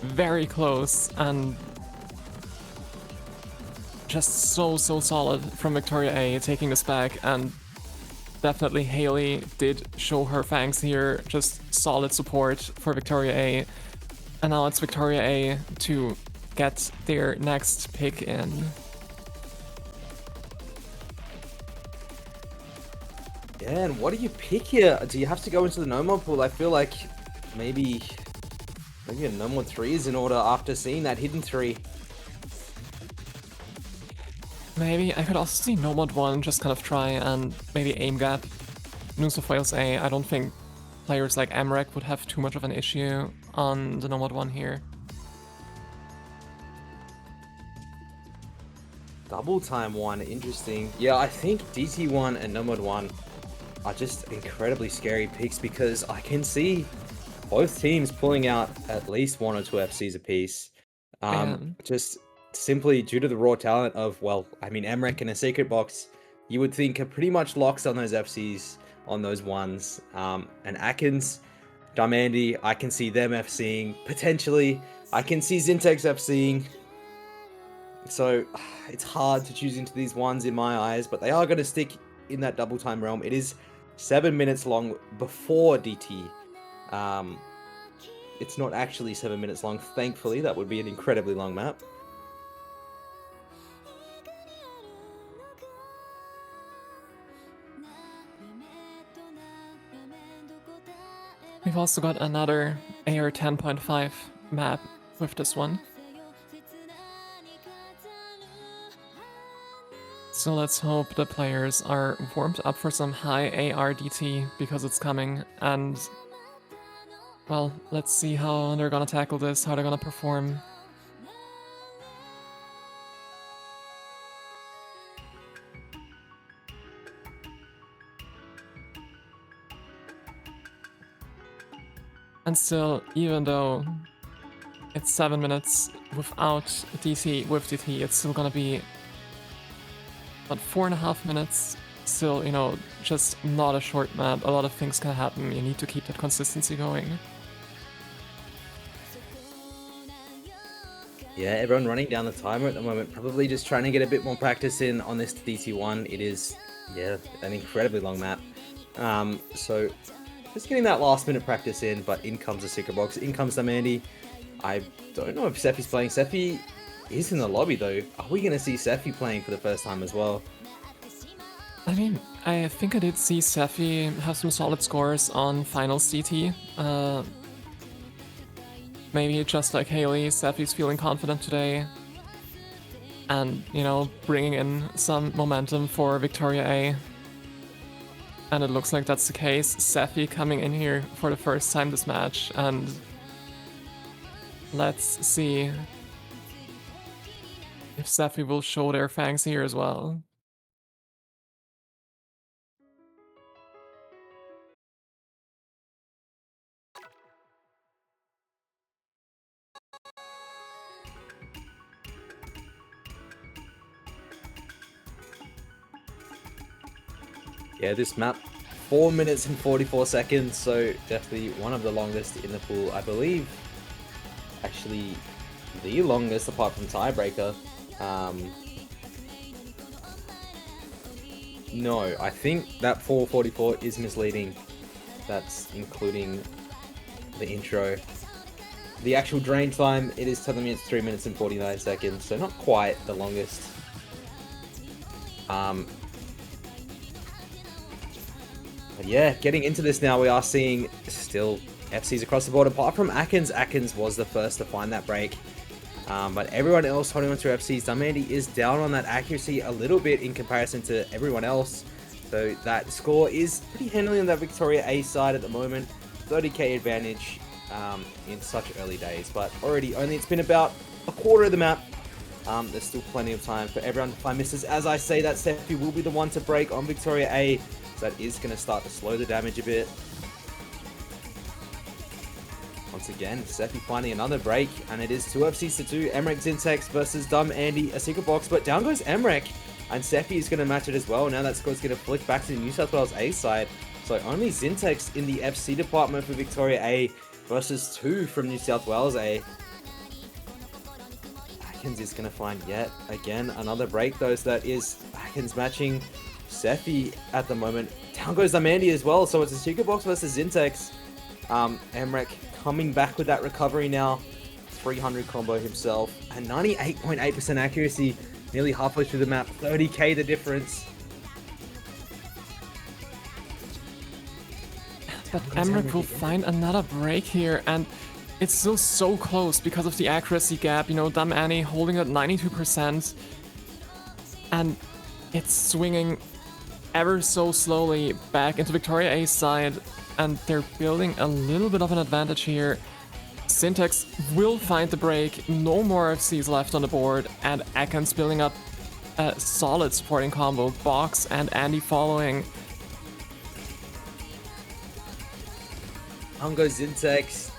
Speaker 2: very close and just so solid from Victoria A taking this back, and definitely Hayley did show her fangs here. Just solid support for Victoria A. And now it's Victoria A to get their next pick in.
Speaker 1: Yeah, and what do you pick here? Do you have to go into the no-mod pool? I feel like maybe a no-mod 3 is in order after seeing that hidden 3.
Speaker 2: Maybe I could also see Nomad 1 just kind of try and maybe aim gap New South Wales A. I don't think players like Mrekk would have too much of an issue on the Nomad 1 here.
Speaker 1: Double time 1, interesting. Yeah, I think DT1 and Nomad 1 are just incredibly scary picks because I can see both teams pulling out at least 1 or 2 FCs apiece. Just simply due to the raw talent of, well, I mean, Mrekk in a secret box, you would think are pretty much locks on those FCs, on those ones. And Aknzx, Diamandi, I can see them FCing. Potentially, I can see Zyntex FCing. So, it's hard to choose into these ones in my eyes, but they are going to stick in that double time realm. It is 7 minutes long before DT. It's not actually 7 minutes long, thankfully. That would be an incredibly long map.
Speaker 2: We've also got another AR 10.5 map with this one. So let's hope the players are warmed up for some high ARDT because it's coming, and well, let's see how they're gonna tackle this, how they're gonna perform. And still, even though it's 7 minutes without DT, with DT, it's still gonna be about 4.5 minutes. Still, you know, just not a short map. A lot of things can happen. You need to keep that consistency going.
Speaker 1: Yeah, everyone running down the timer at the moment, probably just trying to get a bit more practice in on this DT1. It is Yeah, an incredibly long map. So just getting that last minute practice in, but in comes the secret box, in comes the Mandy. I don't know if Sephy's playing. Sephy is in the lobby though. Are we going to see Sephy playing for the first time as well?
Speaker 2: I mean, I think I did see Sephy have some solid scores on Finals CT. Maybe just like Hayley, Sephy's feeling confident today. And, you know, bringing in some momentum for Victoria A. And it looks like that's the case. Sephy coming in here for the first time this match, and let's see if Sephy will show their fangs here as well.
Speaker 1: Yeah, this map, 4 minutes and 44 seconds, so definitely one of the longest in the pool, I believe. Actually, the longest apart from Tiebreaker. No, I think that 4:44 is misleading. That's including the intro. The actual drain time, it is telling me it's 3 minutes and 49 seconds, so not quite the longest. But yeah, getting into this now, we are seeing still FCs across the board. Apart from Aknzx, Aknzx was the first to find that break. But everyone else holding onto FCs. Damandi is down on that accuracy a little bit in comparison to everyone else. So that score is pretty handily on that Victoria A side at the moment. 30k advantage in such early days. But already only it's been about a quarter of the map. There's still plenty of time for everyone to find misses. As I say, that sephy will be the one to break on Victoria A. So that is going to start to slow the damage a bit. Once again, sephy finding another break, and it is 2 FCs to 2. Mrekk Zyntex versus Dumb Andy, a secret box, but down goes Mrekk, and sephy is going to match it as well. Now that score's going to flick back to the New South Wales A side. So only Zyntex in the FC department for Victoria A versus 2 from New South Wales A. Aknzx is going to find yet again another break though, so that is Aknzx matching sephy at the moment. Down goes Amandi as well, so it's a secret box versus Zyntex. Mrekk coming back with that recovery now. 300 combo himself, and 98.8% accuracy, nearly halfway through the map. 30k the difference.
Speaker 2: But Mrekk will find another break here, and it's still so close because of the accuracy gap. You know, Dumb Annie holding at 92%, and it's swinging ever so slowly back into Victoria A's side, and they're building a little bit of an advantage here. Zyntex will find the break, no more FCs left on the board, and Aknzx building up a solid supporting combo. Box and Andy following.
Speaker 1: Down goes Zyntex,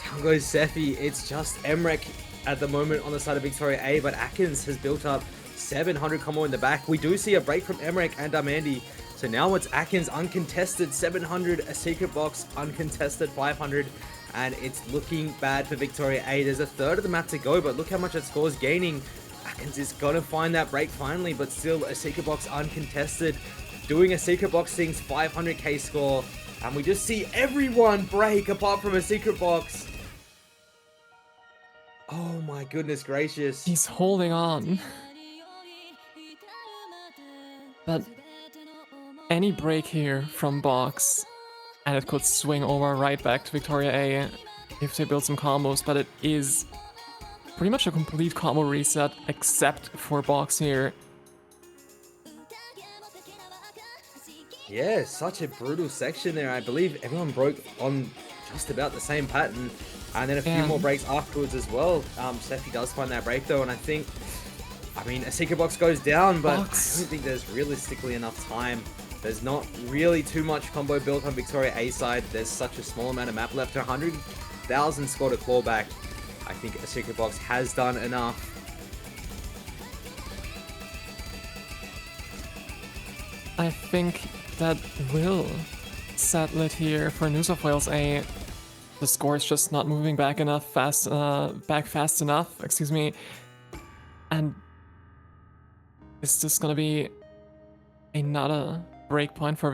Speaker 1: down goes sephy. It's just Mrekk at the moment on the side of Victoria A, but Aknzx has built up 700 combo in the back. We do see a break from Mrekk and Amandi. So now it's Aknzx uncontested 700, a secret box uncontested 500, and it's looking bad for Victoria A. There's a third of the map to go, but look how much that score's gaining. Aknzx is gonna find that break finally, but still a secret box uncontested. Doing a secret box thing's 500k score, and we just see everyone break apart from a secret box. Oh my goodness gracious.
Speaker 2: He's holding on. But any break here from Box, and it could swing over right back to Victoria A if they build some combos, but it is pretty much a complete combo reset except for Box here.
Speaker 1: Yeah, such a brutal section there. I believe everyone broke on just about the same pattern, and then a few more breaks afterwards as well. Sephy does find that break though, and I think, I mean, a secret box goes down, but I don't think there's realistically enough time. There's not really too much combo built on Victoria A side. There's such a small amount of map left. 100,000 score to claw back. I think a secret box has done enough.
Speaker 2: I think that will settle it here for New South Wales A. The score is just not moving back fast enough, excuse me. And is this gonna be Another breakpoint for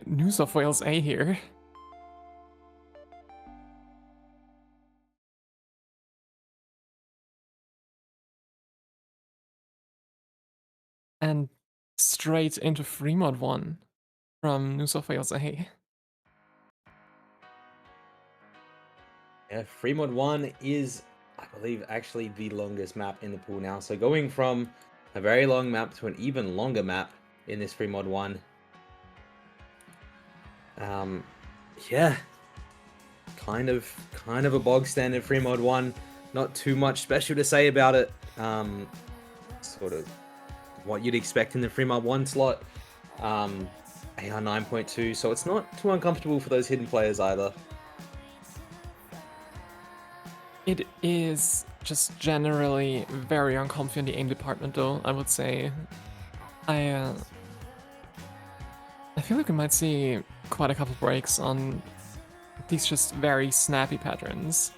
Speaker 2: New South Wales A here. And straight into free mod 1 from New South Wales A.
Speaker 1: Yeah, free mod 1 is, I believe, actually the longest map in the pool now. So going from a very long map to an even longer map in this free mod 1. Yeah, kind of a bog standard free mod 1. Not too much special to say about it. Sort of what you'd expect in the free mod 1 slot. AR 9.2, so it's not too uncomfortable for those hidden players either.
Speaker 2: It is just generally very uncomfy in the aim department though, I would say. I feel like we might see quite a couple breaks on these just very snappy patterns.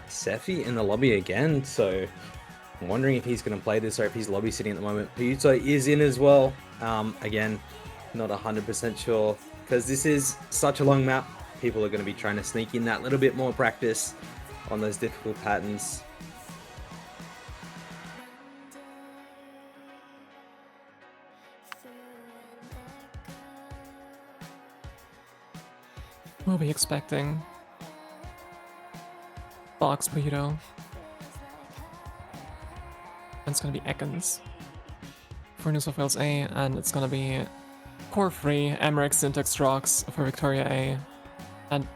Speaker 1: Sephy in the lobby again, so I'm wondering if he's going to play this or if he's lobby sitting at the moment. PoYuTo is in as well. Again, not 100% sure because this is such a long map. People are going to be trying to sneak in that little bit more practice on those difficult patterns.
Speaker 2: We'll be expecting Drox, PoYuTo. And it's gonna be Aknzx for New South Wales A, and it's gonna be Core Free, Mrekk, Zyntex, Drox for Victoria A. And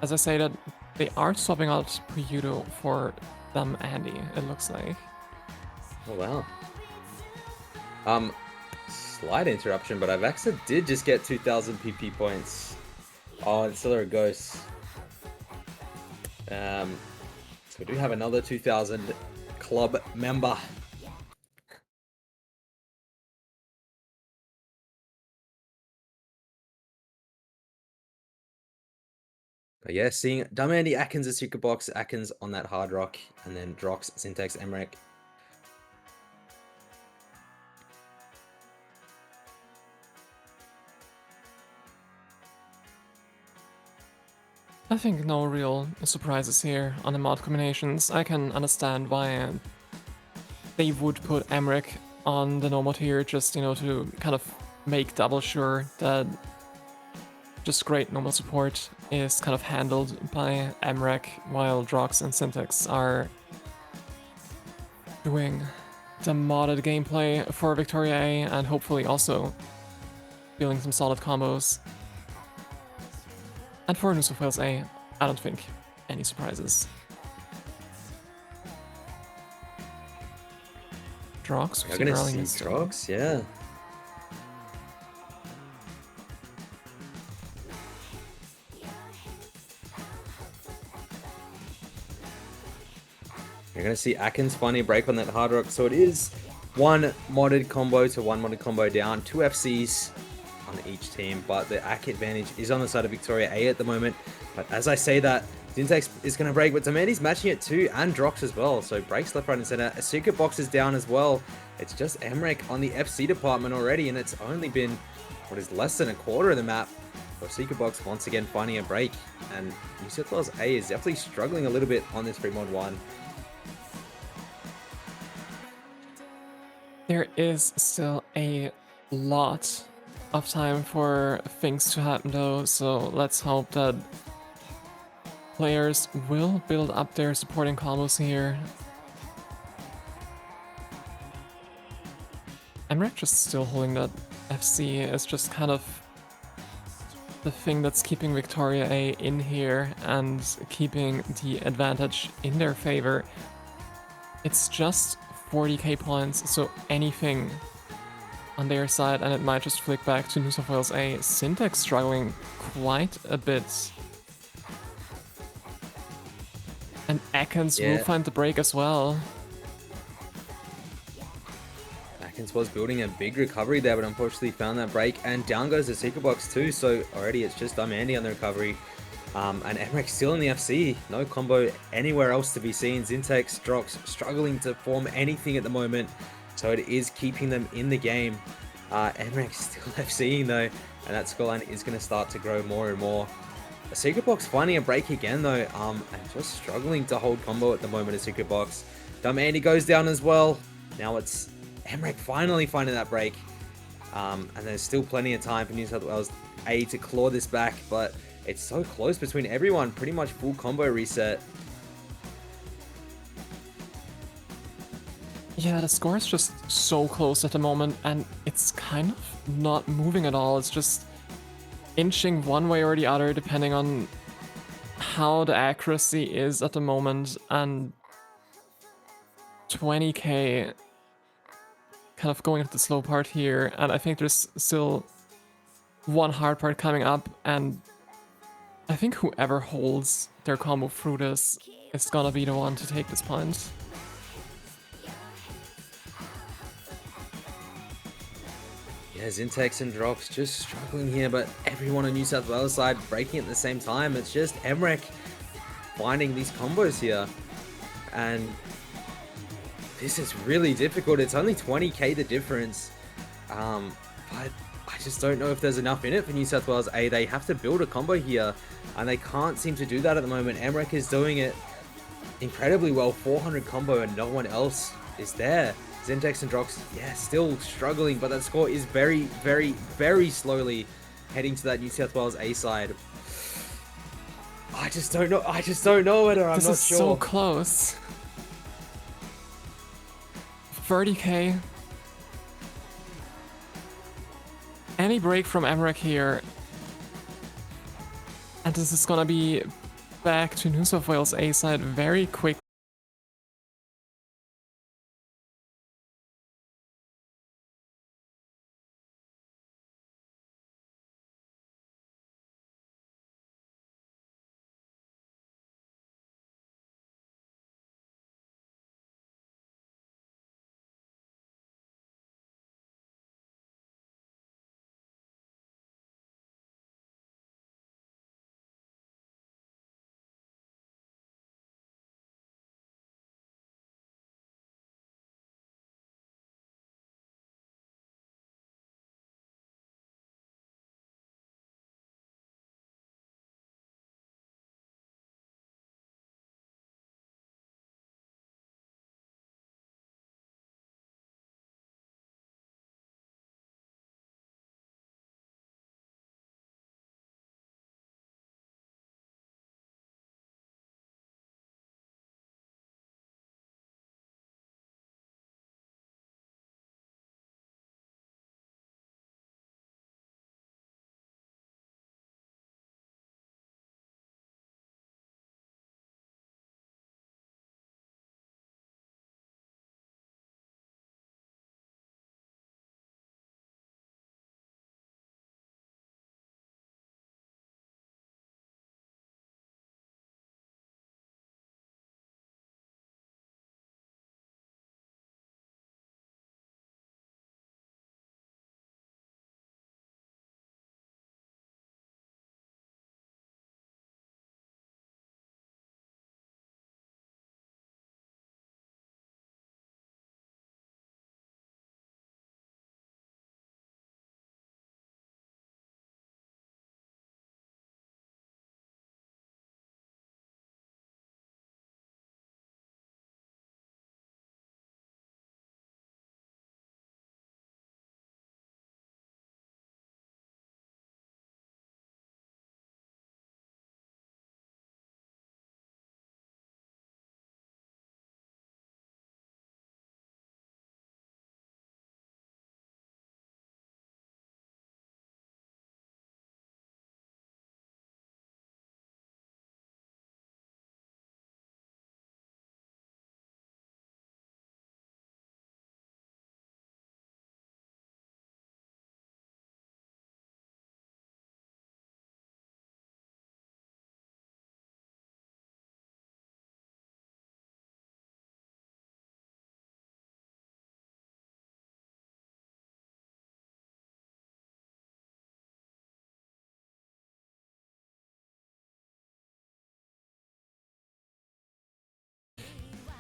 Speaker 2: as I say that, they are swapping out PoYuTo for them Andy, it looks like.
Speaker 1: Oh wow. Slight interruption, but Aknzx did just get 2,000 PP points. Oh, it's still a ghost. So we do have another 2,000 club member. But yeah, seeing Dumb-Andy, Aknzx, a secret box, Aknzx on that hard rock, and then Drox, Zyntex, Mrekk.
Speaker 2: I think no real surprises here on the mod combinations. I can understand why they would put Mrekk on the no mod here, just, you know, to kind of make double sure that just great normal support is kind of handled by Mrekk, while Drox and Zyntex are doing the modded gameplay for Victoria A and hopefully also building some solid combos. And for New South Wales A, I don't think any surprises. Drox,
Speaker 1: We're gonna see Drox, yeah. You're gonna see Aknzx finding a break on that hard rock, so it is one modded combo to one modded combo down, 2 FCs on each team, but the AK advantage is on the side of Victoria A at the moment. But as I say that, Zyntex is going to break, but Dumb-Andy's matching it too, and Drox as well, so breaks left, right, and center. A secret box is down as well. It's just Mrekk on the FC department already, and it's only been, what is less than a quarter of the map. So secret box once again finding a break, and New South Wales A is definitely struggling a little bit on this free mod 1.
Speaker 2: There is still a lot of time for things to happen though, so let's hope that players will build up their supporting combos here. Mrekk just still holding that FC is just kind of the thing that's keeping Victoria A in here and keeping the advantage in their favor. It's just 40k points, so anything on their side, and it might just flick back to New South Wales A. Zyntex struggling quite a bit. And Aknzx will find the break as well.
Speaker 1: Aknzx was building a big recovery there, but unfortunately found that break. And down goes the secret box too, so already it's just Andy on the recovery. And Mrekk still in the FC. No combo anywhere else to be seen. Zyntex, Drox struggling to form anything at the moment, so it is keeping them in the game. Mrekk still FCing though, and that scoreline is going to start to grow more and more. A secret box finding a break again though, and just struggling to hold combo at the moment. A secret box. Andy goes down as well. Now it's Mrekk finally finding that break, and there's still plenty of time for New South Wales A to claw this back, but it's so close between everyone. Pretty much full combo reset.
Speaker 2: Yeah, the score is just so close at the moment, and it's kind of not moving at all. It's just inching one way or the other, depending on how the accuracy is at the moment. And 20k kind of going into the slow part here, and I think there's still one hard part coming up, and I think whoever holds their combo through this is gonna be the one to take this point.
Speaker 1: Yeah, Zyntex and Drox just struggling here, but everyone on New South Wales side breaking at the same time. It's just Mrekk finding these combos here, and this is really difficult. It's only 20k the difference, but I just don't know if there's enough in it for New South Wales A. They have to build a combo here, and they can't seem to do that at the moment. Mrekk is doing it incredibly well, 400 combo, and no one else is there. Zyntex and Drox, yeah, still struggling, but that score is very, very, very slowly heading to that New South Wales A side. I just don't know. I'm not sure.
Speaker 2: This is so close. 30k. Any break from Mrekk here, and this is gonna be back to New South Wales A side very quick.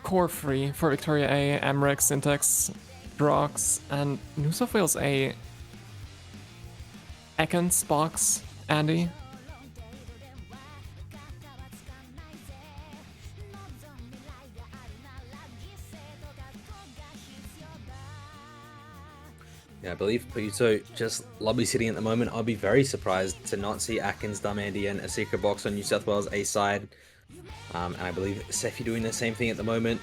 Speaker 2: core 3 for Victoria A, Mrekk, Zyntex, Drox, and New South Wales A, Aknzx, Andy.
Speaker 1: Yeah, I believe PoYuTo just lobby sitting at the moment. I'll be very surprised to not see Aknzx, Dumb-Andy, and a secret box on New South Wales A side. And I believe sephy doing the same thing at the moment.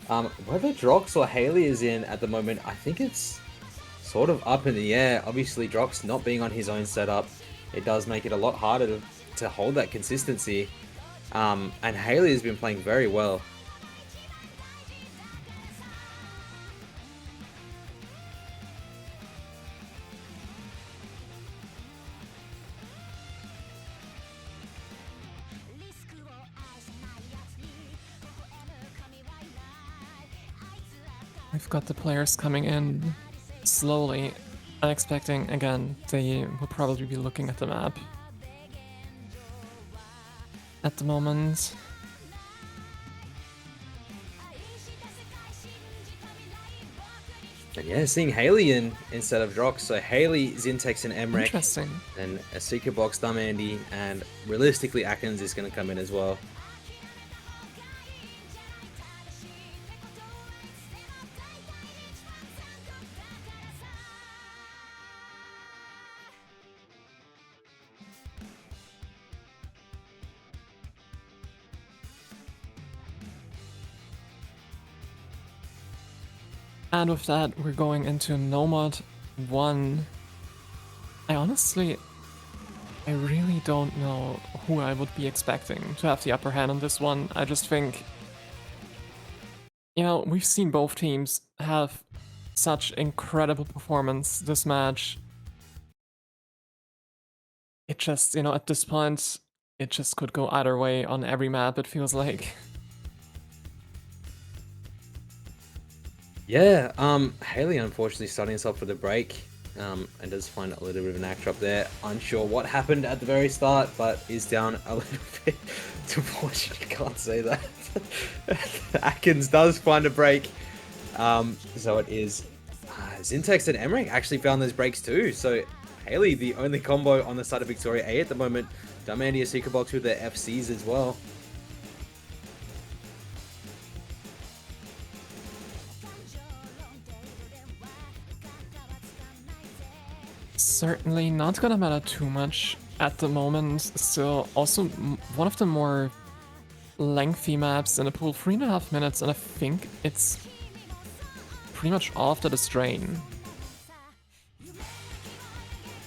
Speaker 1: Whether Drox or Hayley is in at the moment, I think it's sort of up in the air. Obviously, Drox not being on his own setup, it does make it a lot harder to hold that consistency. And Hayley has been playing very well.
Speaker 2: We've got the players coming in slowly. I'm expecting, again, they will probably be looking at the map at the moment.
Speaker 1: And yeah, seeing Hayley in instead of Drox. So Hayley, Zyntex, and Mrekk.
Speaker 2: Interesting.
Speaker 1: And a secret box, Dumb-Andy, and realistically, Aknzx is going to come in as well.
Speaker 2: And with that, we're going into Nomad 1. I really don't know who I would be expecting to have the upper hand on this one. I just think, you know, we've seen both teams have such incredible performance this match. It just, you know, at this point, it just could go either way on every map, it feels like.
Speaker 1: Yeah, Hayley unfortunately starting us off with a break, and does find a little bit of an act drop there. Unsure what happened at the very start, but is down a little bit. Unfortunately, can't say that. Aknzx does find a break, so it is Zyntex and Mrekk actually found those breaks too. So Hayley, the only combo on the side of Victoria A at the moment. Dumb-Andy a secret box with their FCs as well.
Speaker 2: Certainly not gonna matter too much at the moment. Still, also one of the more lengthy maps in the pool, 3.5 minutes, and I think it's pretty much after the strain.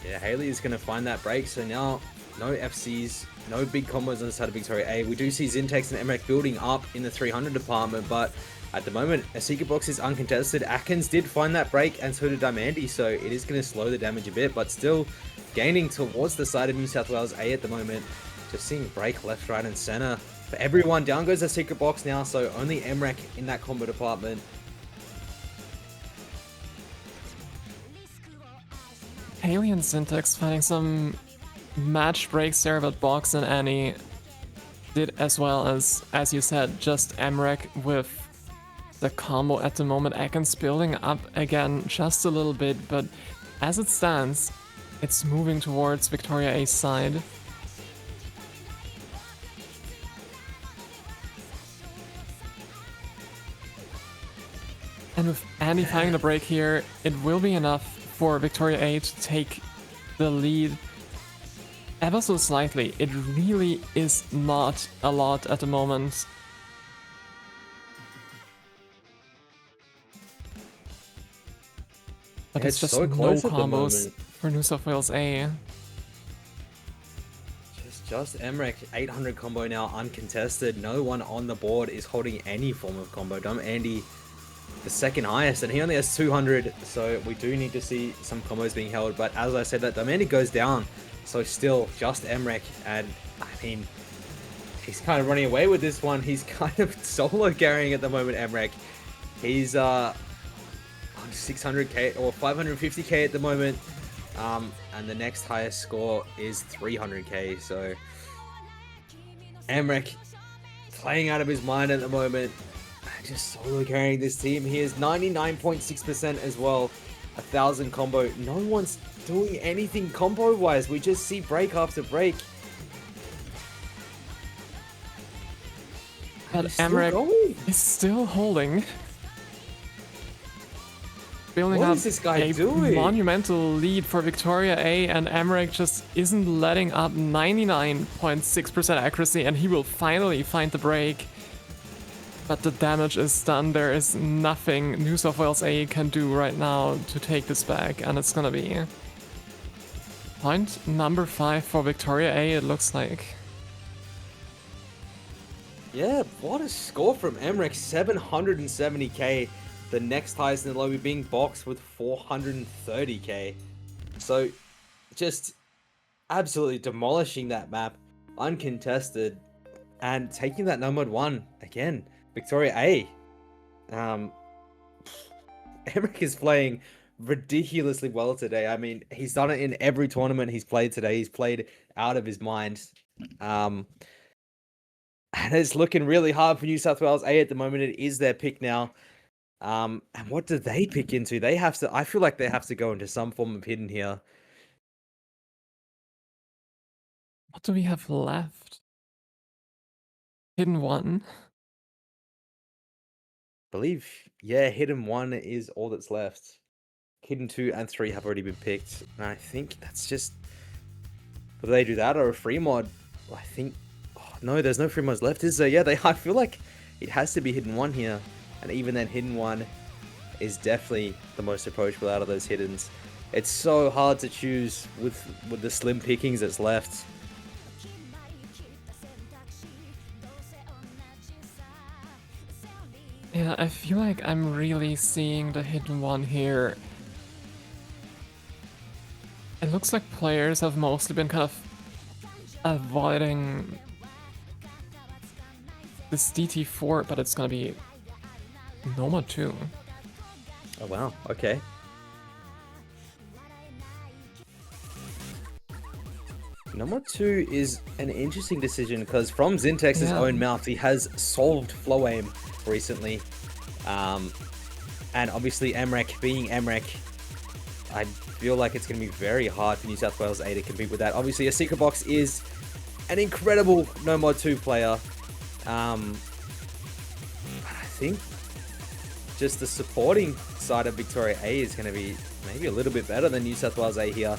Speaker 1: Yeah, Hayley is going to find that break, so now no FCs, no big combos on the side of Victoria A. We do see Zyntex and Mrekk building up in the 300 department, but at the moment, a secret box is uncontested. Aknzx did find that break, and so did Dumb-Andy, so it is going to slow the damage a bit, but still gaining towards the side of New South Wales A at the moment. Just seeing break left, right, and center for everyone. Down goes the secret box now, so only Mrekk in that combo department.
Speaker 2: Hayley and Zyntex finding some match breaks there, but Box and Annie did as well as you said, just Mrekk with the combo at the moment. Aknzx building up again just a little bit, but as it stands, it's moving towards Victoria A's side. And with Andy finding the break here, it will be enough for Victoria A to take the lead ever so slightly. It really is not a lot at the moment. But it's just
Speaker 1: so
Speaker 2: no
Speaker 1: close at the
Speaker 2: combos
Speaker 1: moment.
Speaker 2: for New South Wales A.
Speaker 1: Just Mrekk, 800 combo now, uncontested. No one on the board is holding any form of combo. Dumb-Andy, the second highest, and he only has 200, so we do need to see some combos being held. But as I said, that Dumb-Andy goes down, so still just Mrekk, and I mean, he's kind of running away with this one. He's kind of solo carrying at the moment, Mrekk. He's 600k or 550k at the moment, and the next highest score is 300k. So Mrekk playing out of his mind at the moment, Just solo carrying this team. He is 99.6% as well. 1,000 combo. No one's doing anything combo-wise. We just see break after break.
Speaker 2: But Mrekk is still holding. Building
Speaker 1: What
Speaker 2: up
Speaker 1: is this guy
Speaker 2: a
Speaker 1: doing?
Speaker 2: monumental lead for Victoria A, and Mrekk just isn't letting up. 99.6% accuracy, and he will finally find the break. But the damage is done. There is nothing New South Wales A can do right now to take this back, and it's gonna be point number 5 for Victoria A, it looks like.
Speaker 1: Yeah, what a score from Mrekk. 770k. The next highest in the lobby being boxed with 430k. So, just absolutely demolishing that map, uncontested, and taking that number 1 again. Victoria A. Mrekk is playing ridiculously well today. I mean, he's done it in every tournament he's played today. He's played out of his mind. And it's looking really hard for New South Wales A at the moment. It is their pick now. And what do they pick into? They have to, I feel like they have to go into some form of hidden here.
Speaker 2: What do we have left? Hidden 1.
Speaker 1: I believe, yeah, hidden 1 is all that's left. Hidden 2 and 3 have already been picked. And I think that's just, will they do that or a free mod? I think, oh, no, there's no free mods left, is there? Yeah, I feel like it has to be hidden 1 here. And even then, hidden 1 is definitely the most approachable out of those hiddens. It's so hard to choose with the slim pickings that's left.
Speaker 2: Yeah, I feel like I'm really seeing the hidden 1 here. It looks like players have mostly been kind of avoiding this DT4, but it's gonna be Noma 2.
Speaker 1: Oh wow, okay. Noma 2 is an interesting decision because from Zintex's own mouth, he has solved flow aim recently. And obviously Mrekk, being Mrekk, I feel like it's going to be very hard for New South Wales A to compete with that. Obviously, a Secret Box is an incredible No Mod 2 player. I think just the supporting side of Victoria A is going to be maybe a little bit better than New South Wales A here.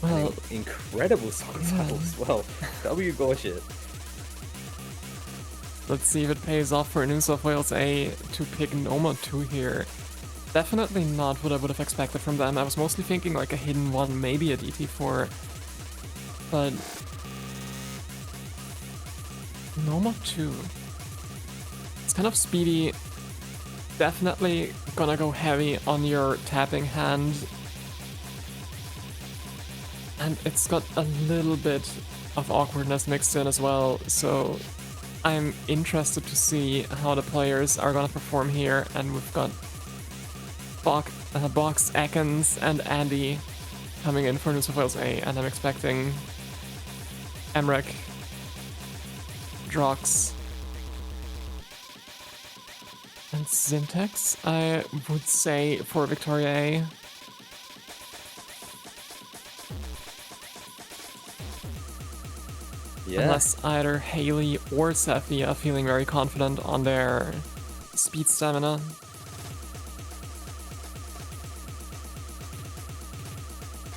Speaker 1: Well, incredible song title as well. W Gorshit.
Speaker 2: Let's see if it pays off for New South Wales A to pick Noma 2 here. Definitely not what I would have expected from them. I was mostly thinking like a hidden 1, maybe a DT4. But Noma 2. It's kind of speedy. Definitely gonna go heavy on your tapping hand. And it's got a little bit of awkwardness mixed in as well, so I'm interested to see how the players are gonna perform here. And we've got Box, Aknzx, and Andy coming in for New South Wales A, and I'm expecting Mrekk, Drox, and Zyntex, I would say, for Victoria A.
Speaker 1: Yeah.
Speaker 2: Unless either Hayley or Sephy are feeling very confident on their speed stamina.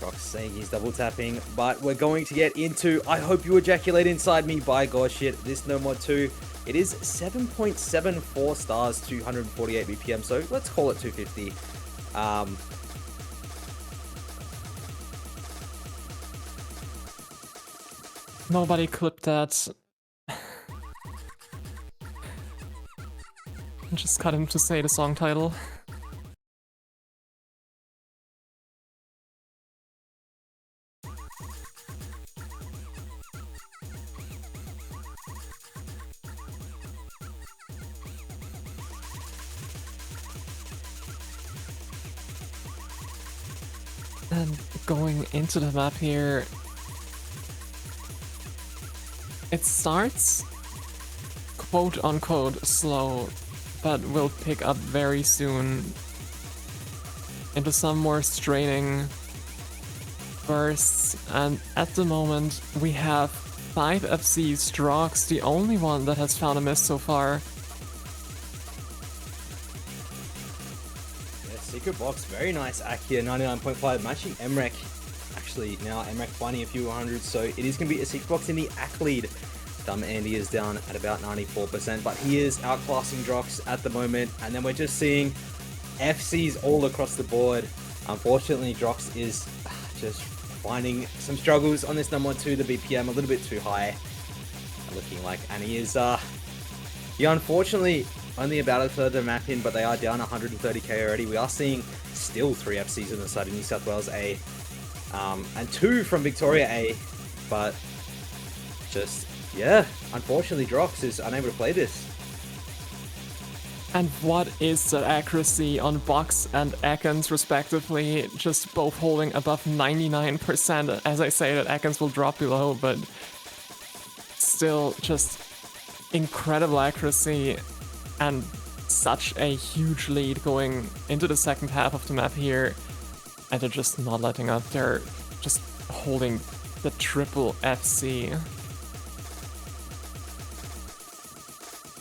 Speaker 1: Drox saying he's double tapping, but we're going to get into I Hope You Ejaculate Inside Me by gosh shit. This No Mod 2, it is 7.74 stars, 248 BPM, so let's call it 250.
Speaker 2: Nobody clipped that. Just cut him to say the song title. And going into the map here, It starts quote unquote slow, but will pick up very soon into some more straining bursts, and at the moment we have 5 FCs, Drox, the only one that has found a miss so far.
Speaker 1: Yeah, secret box, very nice Ak here, 99.5, matching Mrekk. Actually, now Mrekk finding a few hundreds, so it is going to be a secret box in the Ak lead. Dumb Andy is down at about 94%, but he is outclassing Drox at the moment, and then we're just seeing FCs all across the board. Unfortunately, Drox is just finding some struggles on this number 2, the BPM a little bit too high, looking like, and he is, unfortunately only about a third of the map in, but they are down 130k already. We are seeing still 3 FCs on the side of New South Wales A, and 2 from Victoria A, but just, yeah, unfortunately Drox is unable to play this.
Speaker 2: And what is that accuracy on Box and Aknzx respectively, just both holding above 99%. As I say, that Aknzx will drop below, but still just incredible accuracy and such a huge lead going into the second half of the map here. And they're just not letting up, they're just holding the triple FC.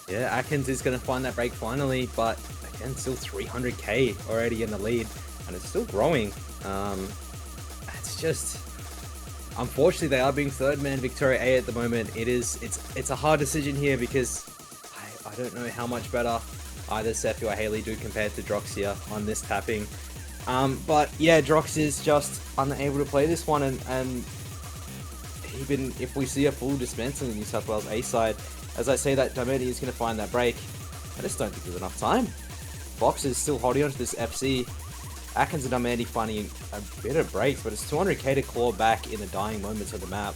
Speaker 1: Yeah, Aknzx is going to find that break finally, but again, still 300k already in the lead, and it's still growing. It's just, unfortunately, they are being third man Victoria A at the moment. It's a hard decision here because I don't know how much better either Sephy or Hayley do compared to Drox here on this tapping. But yeah, Drox is just unable to play this one, and even if we see a full dispense in the New South Wales A side, as I say that Domedi is going to find that break, I just don't think there's enough time. Box is still holding on to this FC. Aknzx and Domedi finding a bit of breaks, but it's 200k to claw back in the dying moments of the map.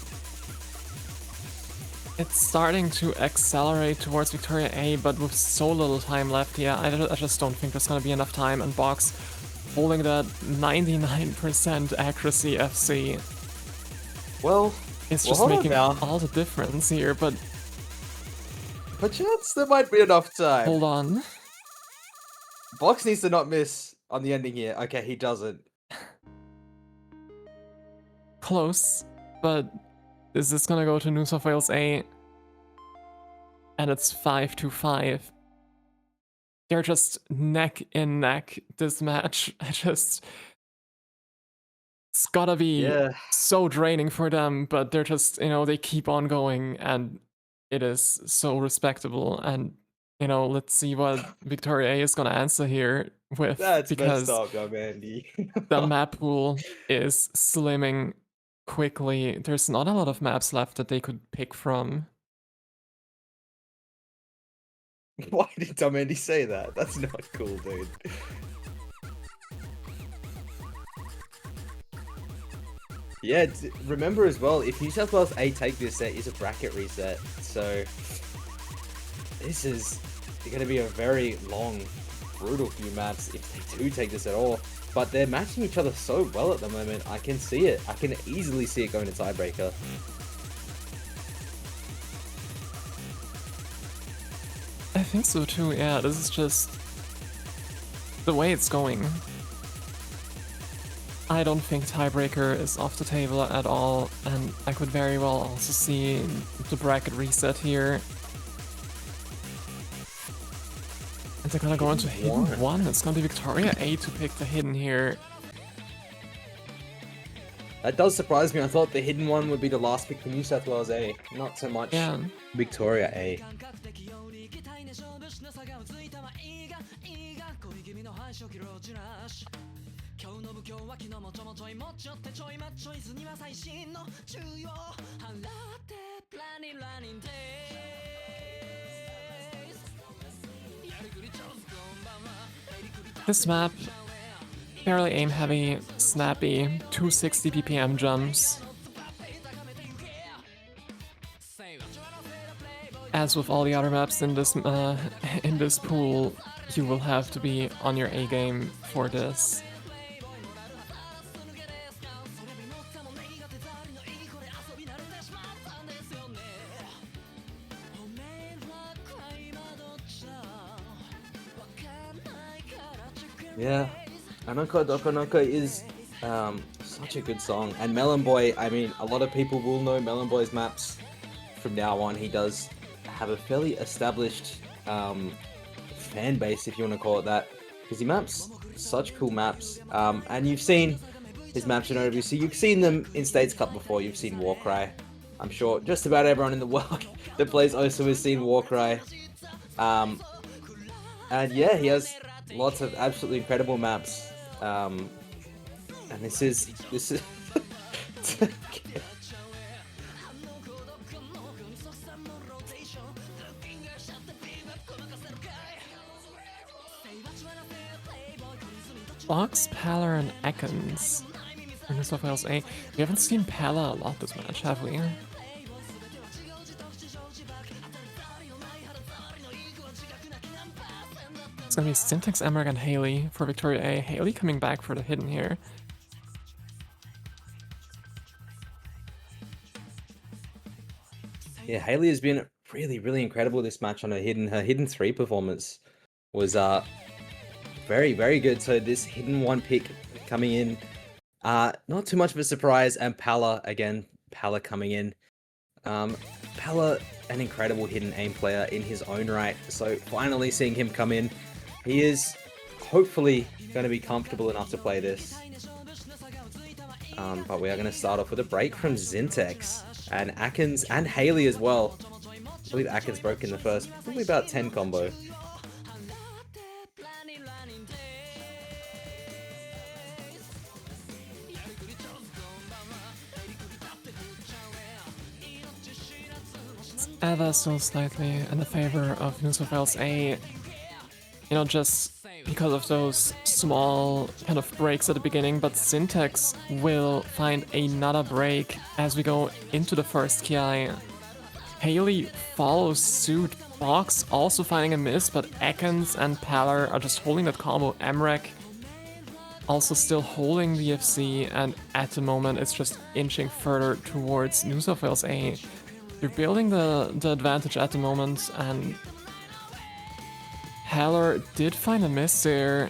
Speaker 2: It's starting to accelerate towards Victoria A, but with so little time left here, I just don't think there's going to be enough time, and Box holding that 99% accuracy FC.
Speaker 1: Well,
Speaker 2: it's just making all the difference here, but
Speaker 1: perchance there might be enough time.
Speaker 2: Hold on.
Speaker 1: Box needs to not miss on the ending here. Okay, he doesn't.
Speaker 2: Close, but this is gonna go to New South Wales A. And it's 5-5. They're just neck in neck this match. It's gotta be so draining for them, but they're just, they keep on going, and it is so respectable. And let's see what Victoria A is gonna answer here with.
Speaker 1: That's
Speaker 2: because
Speaker 1: messed up, young Andy.
Speaker 2: the map pool is slimming quickly. There's not a lot of maps left that they could pick from.
Speaker 1: Why did Tom Andy say that? That's not cool, dude. Yeah, remember as well, if New South Wales A take this, there is a bracket reset. So this is going to be a very long, brutal few maps if they do take this at all. But they're matching each other so well at the moment. I can see it. I can easily see it going to tiebreaker.
Speaker 2: I think so too, yeah. This is just the way it's going. I don't think tiebreaker is off the table at all, and I could very well also see the bracket reset here. And they're gonna go into hidden one. It's gonna be Victoria A to pick the hidden here.
Speaker 1: That does surprise me. I thought the hidden one would be the last pick for New South Wales A, not so much Victoria A.
Speaker 2: This map, fairly aim heavy, snappy, 260 BPM jumps. As with all the other maps in this pool, you will have to be on your A game for this.
Speaker 1: Yeah, Anoko Dokonoko is such a good song. And Melon Boy, I mean, a lot of people will know Melon Boy's maps from now on. He does have a fairly established fan base, if you want to call it that, because he maps such cool maps. And you've seen his maps in OWC. You've seen them in States Cup before. You've seen Warcry. I'm sure just about everyone in the world that plays Osu has seen Warcry. And yeah, he has lots of absolutely incredible maps. And this is
Speaker 2: Drox, Palr, and Aknzx for New South Wales A. We haven't seen Palr a lot this match, have we? It's gonna be Zyntex, Mrekk, and Hayley for Victoria A. Hayley coming back for the hidden here.
Speaker 1: yeah, Hayley has been really incredible this match on her hidden 3 performance was very good. So this hidden 1 pick coming in, not too much of a surprise. And Palr again, Palr coming in. Palr, an incredible hidden aim player in his own right. So finally seeing him come in, he is hopefully going to be comfortable enough to play this. But we are going to start off with a break from Zyntex and Aknzx and Hayley as well. I believe Aknzx broke in the first, probably about 10 combo.
Speaker 2: Ever so slightly in the favor of New South Wales A. You know, just because of those small kind of breaks at the beginning, but Zyntex will find another break as we go into the first KI. Hayley follows suit, Drox also finding a miss, but Aknzx and Palr are just holding that combo. Mrekk also still holding the FC, and at the moment it's just inching further towards New South Wales A. You're building the advantage at the moment, and Palr did find a miss there.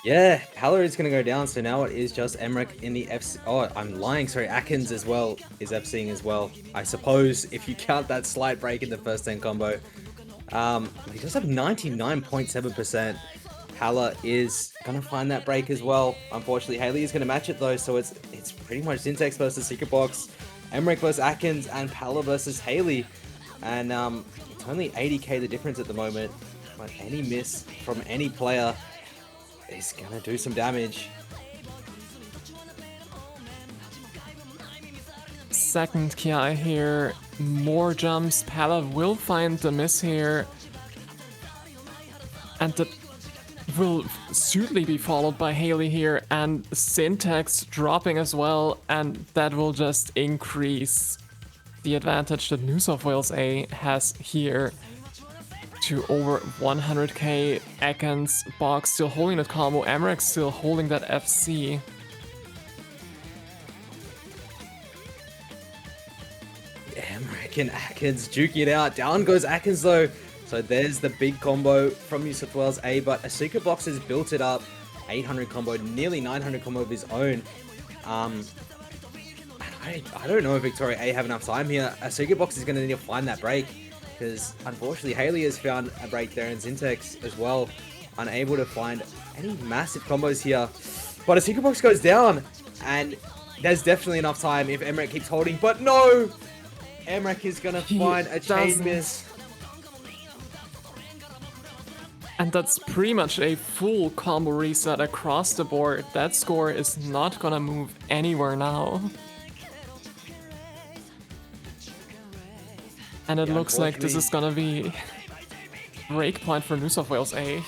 Speaker 1: Yeah, Palr is going to go down, so now it is just Mrekk in the FC. Oh, I'm lying, sorry, Aknzx as well is FCing as well. I suppose if you count that slight break in the first 10 combo. He does have 99.7%. Palr is going to find that break as well. Unfortunately, Hayley is going to match it though, so it's pretty much Zyntex versus Secret Box, Mrekk versus Aknzx, and Palr versus Hayley. And it's only 80k the difference at the moment, but any miss from any player is going to do some damage.
Speaker 2: Second KI here, more jumps. Palr will find the miss here, and that will certainly be followed by Hayley here, and Zyntex dropping as well, and that will just increase the advantage that New South Wales A has here to over 100k. Aknzx, Box still holding that combo, Mrekk still holding that FC.
Speaker 1: Mrekk and Aknzx duking it out. Down goes Aknzx though. So there's the big combo from New South Wales A, but a Secret Box has built it up. 800 combo, nearly 900 combo of his own. I don't know if Victoria A have enough time here. A Secret Box is going to need to find that break, because unfortunately Hayley has found a break there, and Zyntex as well, unable to find any massive combos here. But a Secret Box goes down, and there's definitely enough time if Mrekk keeps holding, but no! Mrekk is going to find a chain miss.
Speaker 2: And that's pretty much a full combo reset across the board. That score is not gonna move anywhere now. And it looks like this is gonna be breakpoint for New South Wales A.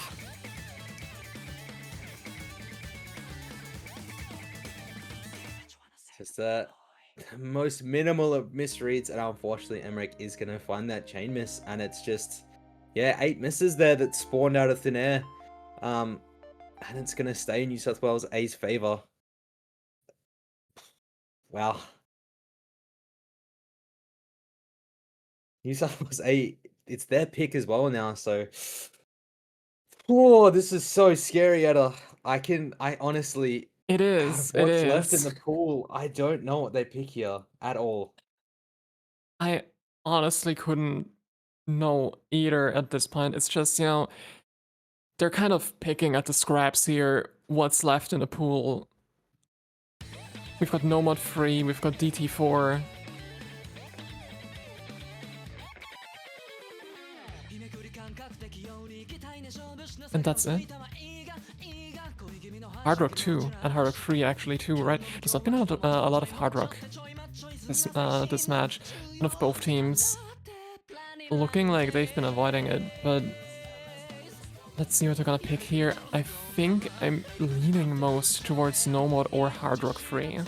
Speaker 1: Just the most minimal of misreads, and unfortunately Mrekk is going to find that chain miss, and it's just, yeah, 8 misses there that spawned out of thin air. And it's going to stay in New South Wales A's favor. Wow. New South Wales A it's their pick as well now. So, oh, this is so scary. I honestly,
Speaker 2: It
Speaker 1: out
Speaker 2: is.
Speaker 1: of
Speaker 2: It
Speaker 1: what's left in
Speaker 2: is.
Speaker 1: the pool, I don't know what they pick here at all.
Speaker 2: I honestly couldn't know either at this point. It's just, you know, they're kind of picking at the scraps here, what's left in the pool. We've got Nomad free, we've got DT4. And that's it. Hard Rock 2 and Hard Rock 3 actually too, right? There's not been a lot of Hard Rock this match. One of both teams looking like they've been avoiding it, but let's see what they're gonna pick here. I think I'm leaning most towards Nomad or Hard Rock 3.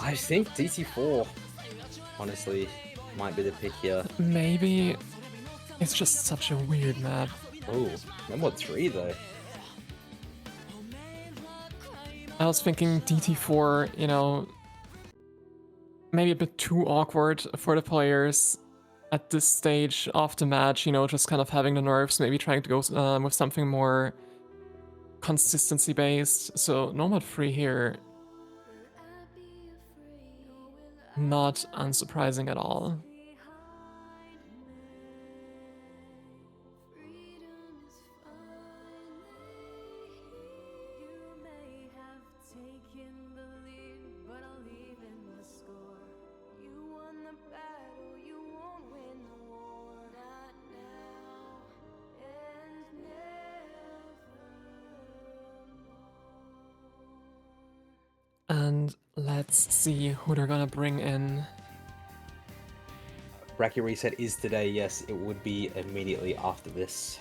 Speaker 1: I think DT4, honestly, might be the pick here.
Speaker 2: Maybe it's just such a weird map.
Speaker 1: Oh, number 3 though.
Speaker 2: I was thinking DT4, you know, maybe a bit too awkward for the players at this stage of the match, you know, just kind of having the nerves, maybe trying to go with something more consistency based. So Nomad free here, not unsurprising at all. And let's see who they're gonna bring in.
Speaker 1: Bracket reset is today. Yes, it would be immediately after this.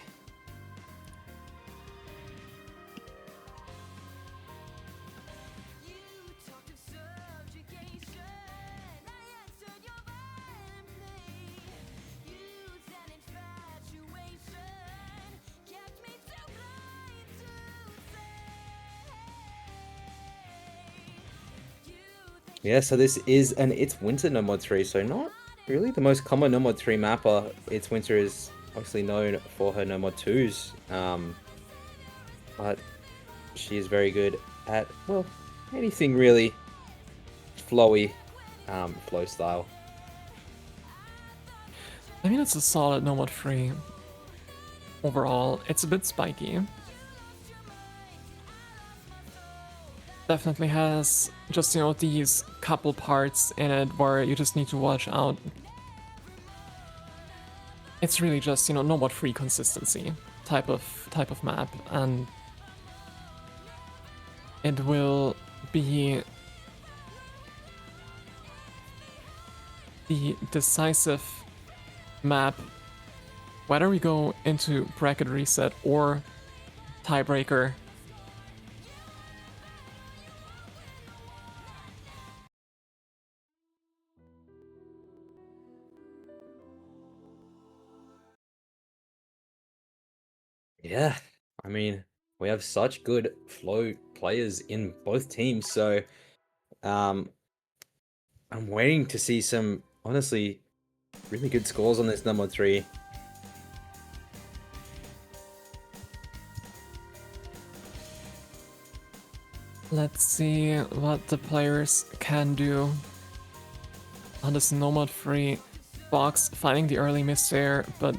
Speaker 1: Yeah, so this is an It's Winter No Mod 3, so not really the most common No Mod 3 mapper. It's Winter is obviously known for her No Mod 2s, but she is very good at, well, anything really flowy, flow style.
Speaker 2: I mean, it's a solid No Mod free. Overall, it's a bit spiky. Definitely has just, you know, these couple parts in it where you just need to watch out. It's really just, you know, No Mod free consistency type of map, and it will be the decisive map whether we go into bracket reset or tiebreaker.
Speaker 1: Yeah, I mean, we have such good flow players in both teams, so I'm waiting to see some, honestly, really good scores on this number 3.
Speaker 2: Let's see what the players can do on this Nomad free box, finding the early miss there, but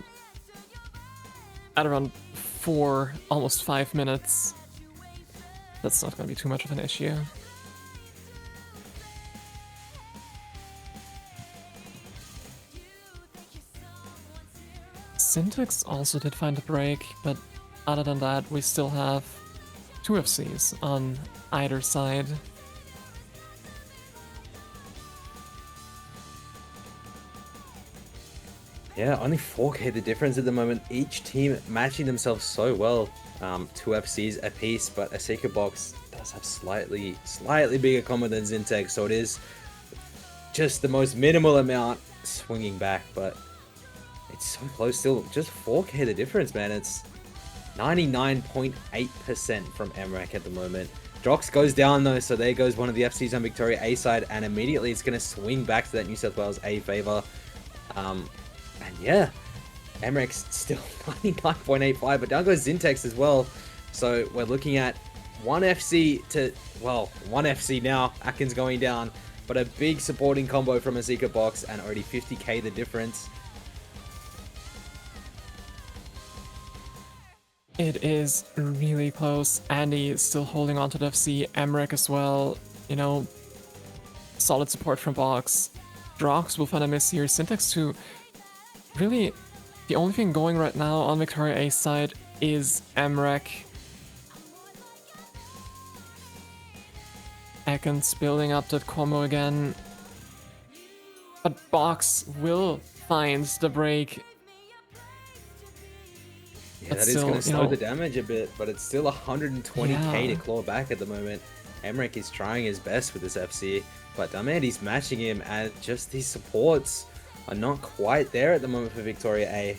Speaker 2: at around 4, almost 5 minutes, that's not going to be too much of an issue. Zyntex also did find a break, but other than that, we still have 2 FCs on either side.
Speaker 1: Yeah, only 4k the difference at the moment. Each team matching themselves so well. 2 FCs apiece, but Asika Box does have slightly bigger combo than Zyntex, so it is just the most minimal amount swinging back, but it's so close still. Just 4k the difference, man. It's 99.8% from Mrekk at the moment. Drox goes down though, so there goes one of the FCs on Victoria A side, and immediately it's going to swing back to that New South Wales A favor. And yeah, Mrekk's still 99.85, but down goes Zyntex as well. So we're looking at one FC to, well, one FC now. Aknzx going down, but a big supporting combo from a secret box, and already 50k the difference.
Speaker 2: It is really close. Andy is still holding on to the FC. Mrekk as well. You know, solid support from box. Drox will find a miss here. Zyntex too. Really, the only thing going right now on Victoria A's side is Mrekk. Aknzx building up that combo again. But box will find the break.
Speaker 1: Yeah, that is going to slow the damage a bit, but it's still 120k to claw back at the moment. Mrekk is trying his best with this FC, but Andy's matching him, and just these supports are not quite there at the moment for Victoria A.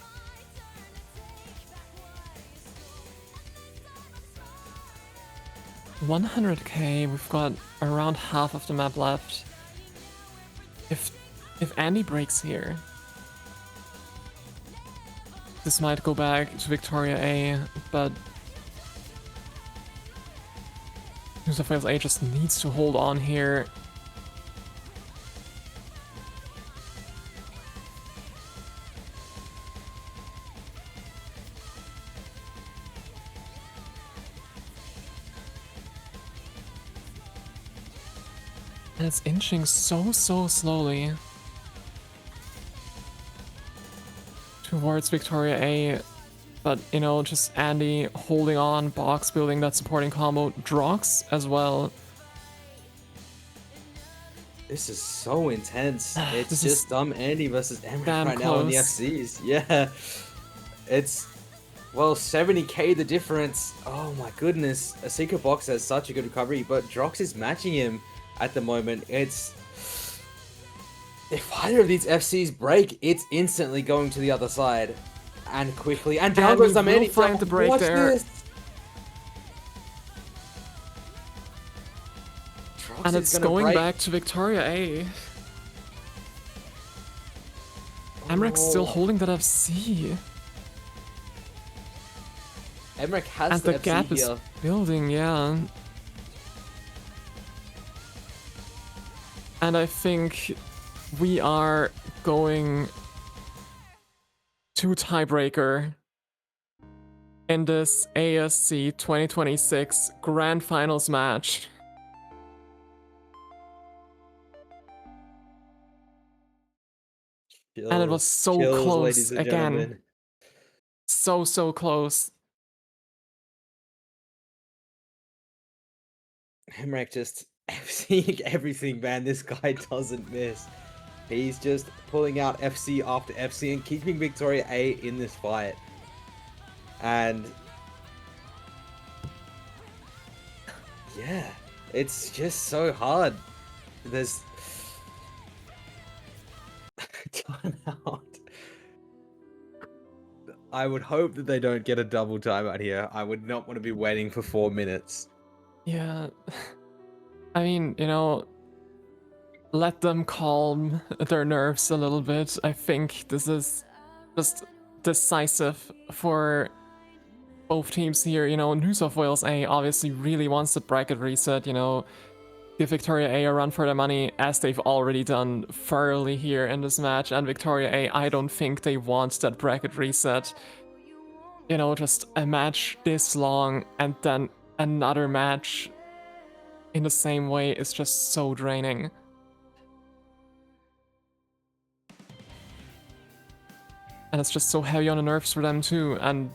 Speaker 2: $100k, we've got around half of the map left. If Andy breaks here, this might go back to Victoria A, but New South Wales A just needs to hold on here. And it's inching so slowly towards Victoria A, but you know, just Andy holding on, box building that supporting combo, Drox as well.
Speaker 1: This is so intense. It's just Andy versus Mrekk right now in the FCs. Yeah, it's, well, 70k the difference. Oh my goodness, a secret box has such a good recovery, but Drox is matching him at the moment. It's, if either of these FCs break, it's instantly going to the other side, and quickly. And down goes Andy.
Speaker 2: Find the break there. And it's going back to Victoria A. Mrekk's still holding that FC.
Speaker 1: Mrekk has
Speaker 2: and the gap is building, yeah. And I think we are going to tiebreaker in this ASC 2026 Grand Finals match. And it was so close again. So close.
Speaker 1: Mrekk just FCing everything, man. This guy doesn't miss. He's just pulling out FC after FC and keeping Victoria A in this fight. And yeah, it's just so hard. There's timeout. I would hope that they don't get a double timeout here. I would not want to be waiting for 4 minutes.
Speaker 2: Yeah. I mean, you know, let them calm their nerves a little bit. I think this is just decisive for both teams here. You know, New South Wales A obviously really wants the bracket reset, you know, give Victoria A a run for their money, as they've already done thoroughly here in this match. And Victoria A, I don't think they want that bracket reset. You know, just a match this long and then another match in the same way is just so draining. And it's just so heavy on the nerves for them too. And,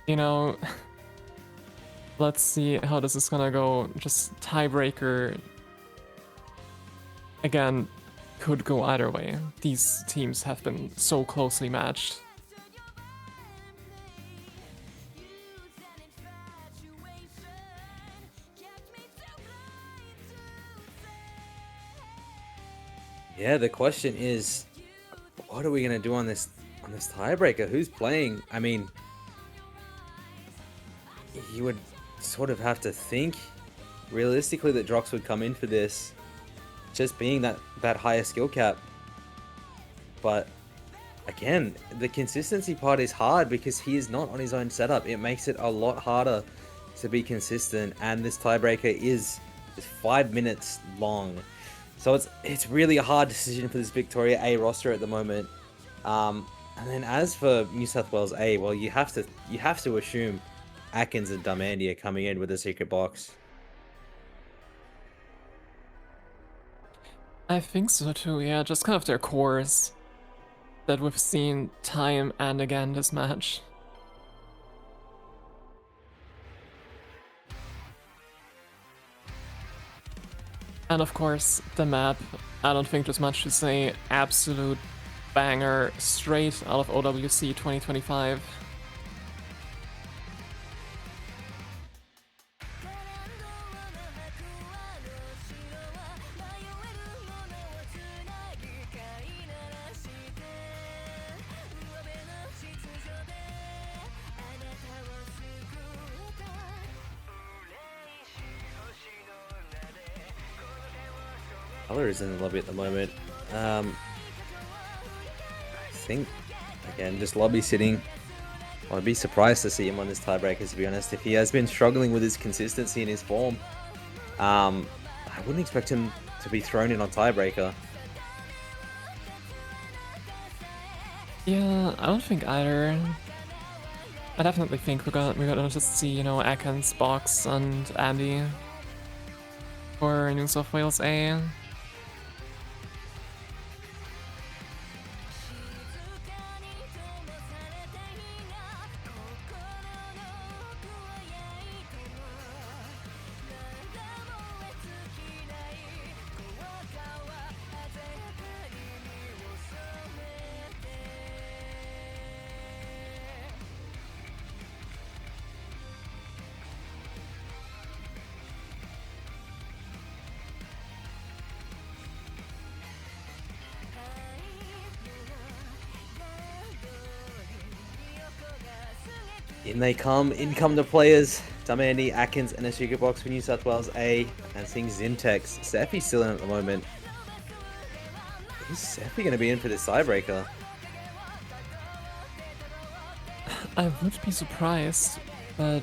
Speaker 2: you know, let's see how this is gonna go. Just tiebreaker. Again, could go either way. These teams have been so closely matched.
Speaker 1: Yeah, the question is, what are we gonna do on this tiebreaker? Who's playing? I mean, you would sort of have to think realistically that Drox would come in for this, just being that higher skill cap. But again, the consistency part is hard because he is not on his own setup. It makes it a lot harder to be consistent, and this tiebreaker is 5 minutes long. So it's really a hard decision for this Victoria A roster at the moment. And then as for New South Wales A, well, you have to assume Aknzx and Darmandy are coming in with a secret box.
Speaker 2: I think so too, yeah, just kind of their cores that we've seen time and again this match. And of course, the map, I don't think there's much to say, absolute banger, straight out of OWC 2025.
Speaker 1: Palr is in the lobby at the moment. I think, again, just lobby sitting. I'd be surprised to see him on this tiebreaker, to be honest. If he has been struggling with his consistency and his form, I wouldn't expect him to be thrown in on tiebreaker.
Speaker 2: Yeah, I don't think either. I definitely think we're gonna just see, you know, Aknzx, Box, and Andy for New South Wales A.
Speaker 1: In come the players. Darmandy, Aknzx, and a secret box for New South Wales A. And seeing Zyntex. Sephy's still in at the moment. Is Sephy going to be in for this tiebreaker?
Speaker 2: I would be surprised, but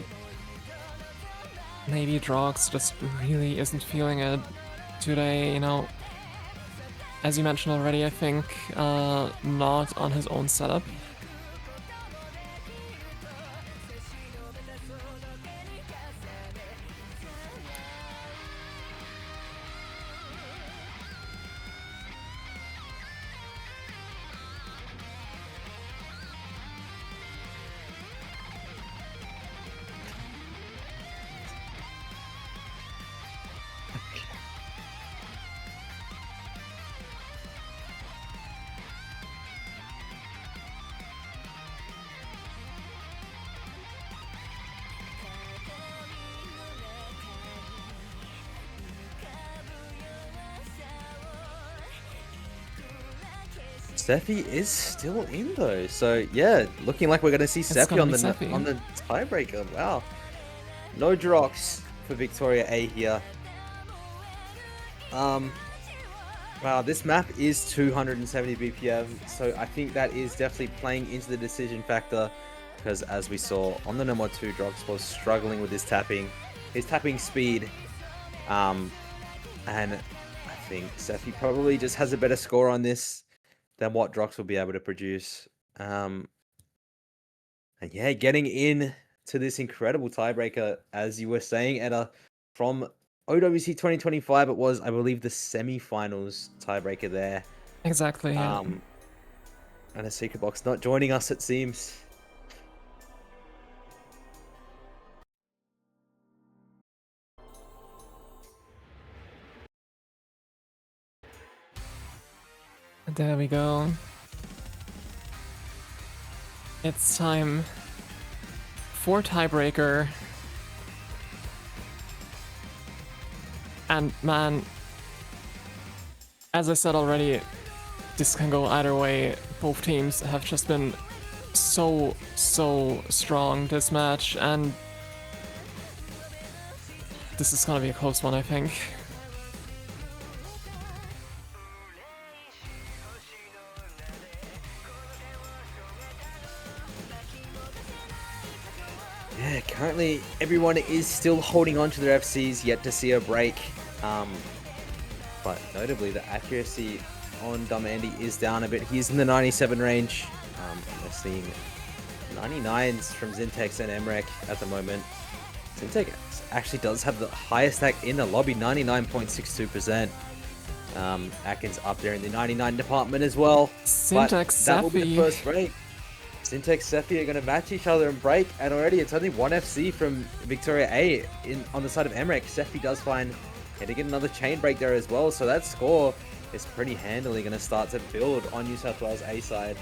Speaker 2: maybe Drox just really isn't feeling it today, you know. As you mentioned already, I think not on his own setup.
Speaker 1: Sephy is still in though, so yeah, looking like we're gonna see Sephy on the tiebreaker. Wow, no Drox for Victoria A here. Wow, this map is 270 BPM, so I think that is definitely playing into the decision factor, because as we saw on the number 2, Drox was struggling with his tapping speed, and I think Sephy probably just has a better score on this than what Drox will be able to produce. And yeah, getting in to this incredible tiebreaker, as you were saying, Edda, from OWC 2025, it was, I believe, the semi-finals tiebreaker there.
Speaker 2: Exactly, yeah.
Speaker 1: And a secret box not joining us, it seems.
Speaker 2: There we go. It's time for tiebreaker. And man, as I said already, this can go either way. Both teams have just been so strong this match, and this is gonna be a close one, I think.
Speaker 1: Yeah, currently everyone is still holding on to their FCs, yet to see a break. But notably, the accuracy on Dumb Andy is down a bit. He's in the 97 range. We're seeing 99s from Zyntex and Mrekk at the moment. Zyntex actually does have the highest stack in the lobby, 99.62%. Aknzx up there in the 99 department as well.
Speaker 2: Zyntex,
Speaker 1: that will be the
Speaker 2: sephy.
Speaker 1: first break. Zyntex, sephy are going to match each other and break, and already it's only one FC from Victoria A on the side of Mrekk. Sephy does find to get another chain break there as well, so that score is pretty handily going to start to build on New South Wales A side.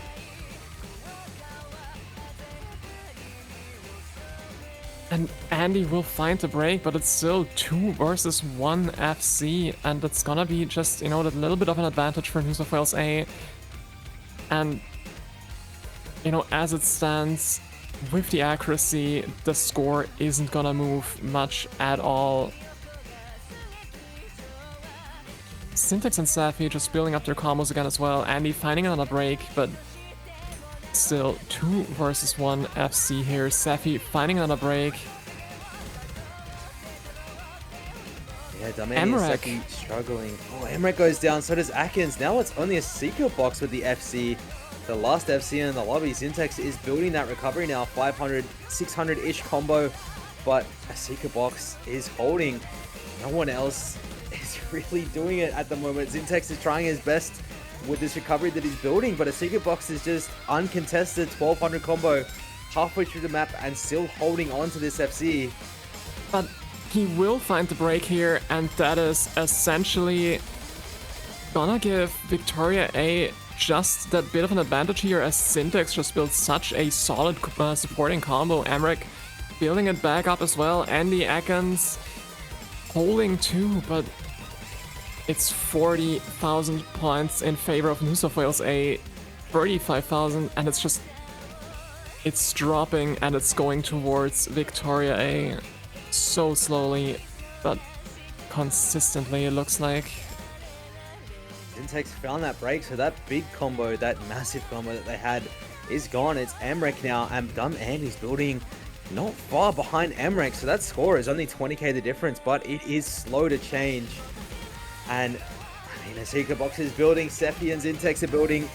Speaker 2: And Andy will find the break, but it's still 2 versus 1 FC, and it's gonna be just, you know, that little bit of an advantage for New South Wales A. And, you know, as it stands, with the accuracy, the score isn't gonna move much at all. Zyntex and sephy just building up their combos again as well. Andy finding another break, but still 2 versus 1 FC here. sephy finding another break.
Speaker 1: Yeah, Mrekk struggling. Oh, Mrekk goes down, so does Aknzx. Now it's only a secret box with the FC. The last FC in the lobby. Zyntex is building that recovery now, 500, 600-ish combo, but a secret box is holding. No one else is really doing it at the moment. Zyntex is trying his best with this recovery that he's building, but a secret box is just uncontested, 1200 combo, halfway through the map and still holding on to this FC.
Speaker 2: But he will find the break here, and that is essentially gonna give Victoria A just that bit of an advantage here, as Zyntex just built such a solid supporting combo. Mrekk building it back up as well. Andy Aknzx holding too, but it's 40,000 points in favor of New South Wales A, 35,000, and it's dropping and it's going towards Victoria A so slowly, but consistently, it looks like.
Speaker 1: Zyntex found that break, so that big combo, that massive combo that they had is gone. It's Mrekk now, and Dumb Andy's building not far behind Mrekk, so that score is only 20k the difference, but it is slow to change. And I mean, a secret box is building, sephy and Zyntex are building,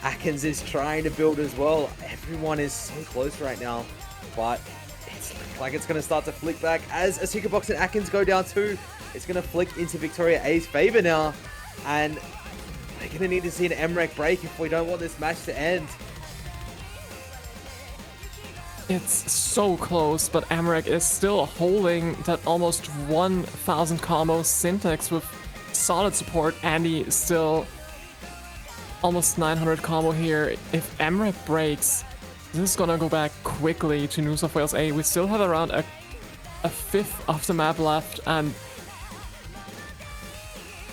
Speaker 1: Aknzx is trying to build as well. Everyone is so close right now, but it's like it's going to start to flick back as a secret box and Aknzx go down too. It's going to flick into Victoria A's favor now, and they're going to need to see an Mrekk break if we don't want this match to end.
Speaker 2: It's so close, but Mrekk is still holding that almost 1,000 combo. Zyntex with solid support. Andy is still almost 900 combo here. If Mrekk breaks, this is gonna go back quickly to New South Wales A. We still have around a fifth of the map left, and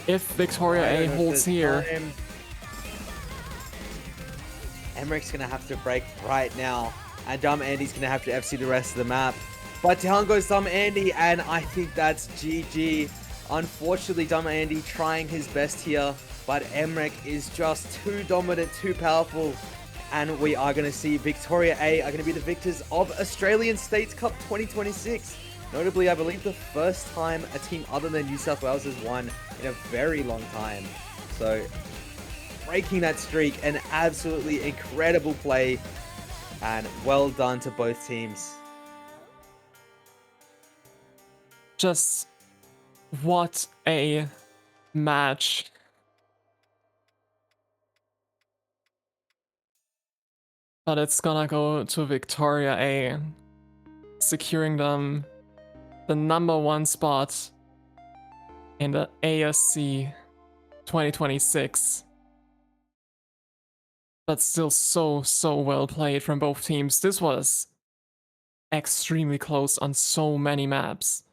Speaker 2: if Victoria A holds here,
Speaker 1: Mrekk's gonna have to break right now, and Dumb Andy's gonna have to FC the rest of the map. But down goes Dumb Andy, and I think that's GG. Unfortunately, Dumb Andy trying his best here, but Mrekk is just too dominant, too powerful, and we are going to see Victoria A are going to be the victors of Australian States Cup 2026. Notably, I believe the first time a team other than New South Wales has won in a very long time. So, breaking that streak, an absolutely incredible play, and well done to both teams.
Speaker 2: just what a match. But it's gonna go to Victoria A, securing them the #1 spot in the ASC 2026. But still so well played from both teams. This was extremely close on so many maps.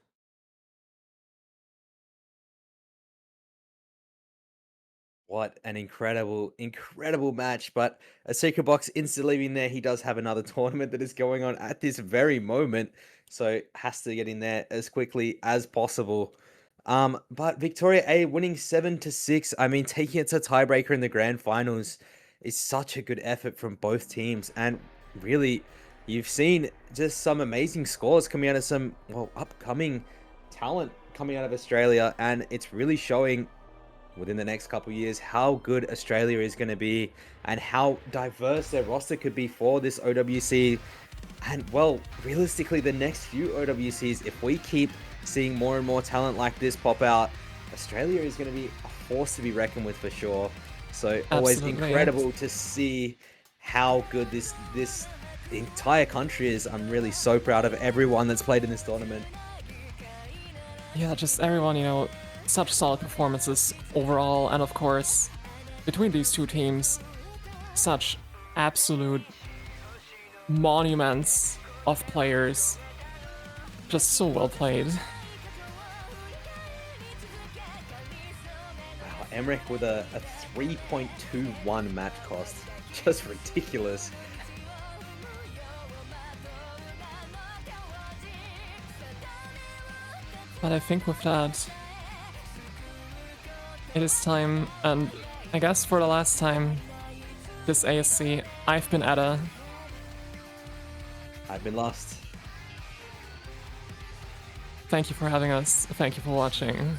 Speaker 1: What an incredible, incredible match. But a secret box instantly being there. He does have another tournament that is going on at this very moment. So has to get in there as quickly as possible. But Victoria A winning 7-6. I mean, taking it to tiebreaker in the grand finals is such a good effort from both teams. And really, you've seen just some amazing scores coming out of some, well, upcoming talent coming out of Australia. And it's really showing within the next couple of years how good Australia is going to be and how diverse their roster could be for this OWC. And well, realistically, the next few OWCs, if we keep seeing more and more talent like this pop out, Australia is going to be a force to be reckoned with for sure. So always
Speaker 2: Absolutely,
Speaker 1: incredible to see how good this entire country is. I'm really so proud of everyone that's played in this tournament.
Speaker 2: Yeah, just everyone, you know, such solid performances overall, and of course, between these two teams, such absolute monuments of players. Just so well played.
Speaker 1: Wow, Mrekk with a 3.21 match cost. Just ridiculous.
Speaker 2: But I think with that, it is time, and I guess for the last time, this ASC, I've been Edda.
Speaker 1: I've been lost.
Speaker 2: Thank you for having us, thank you for watching.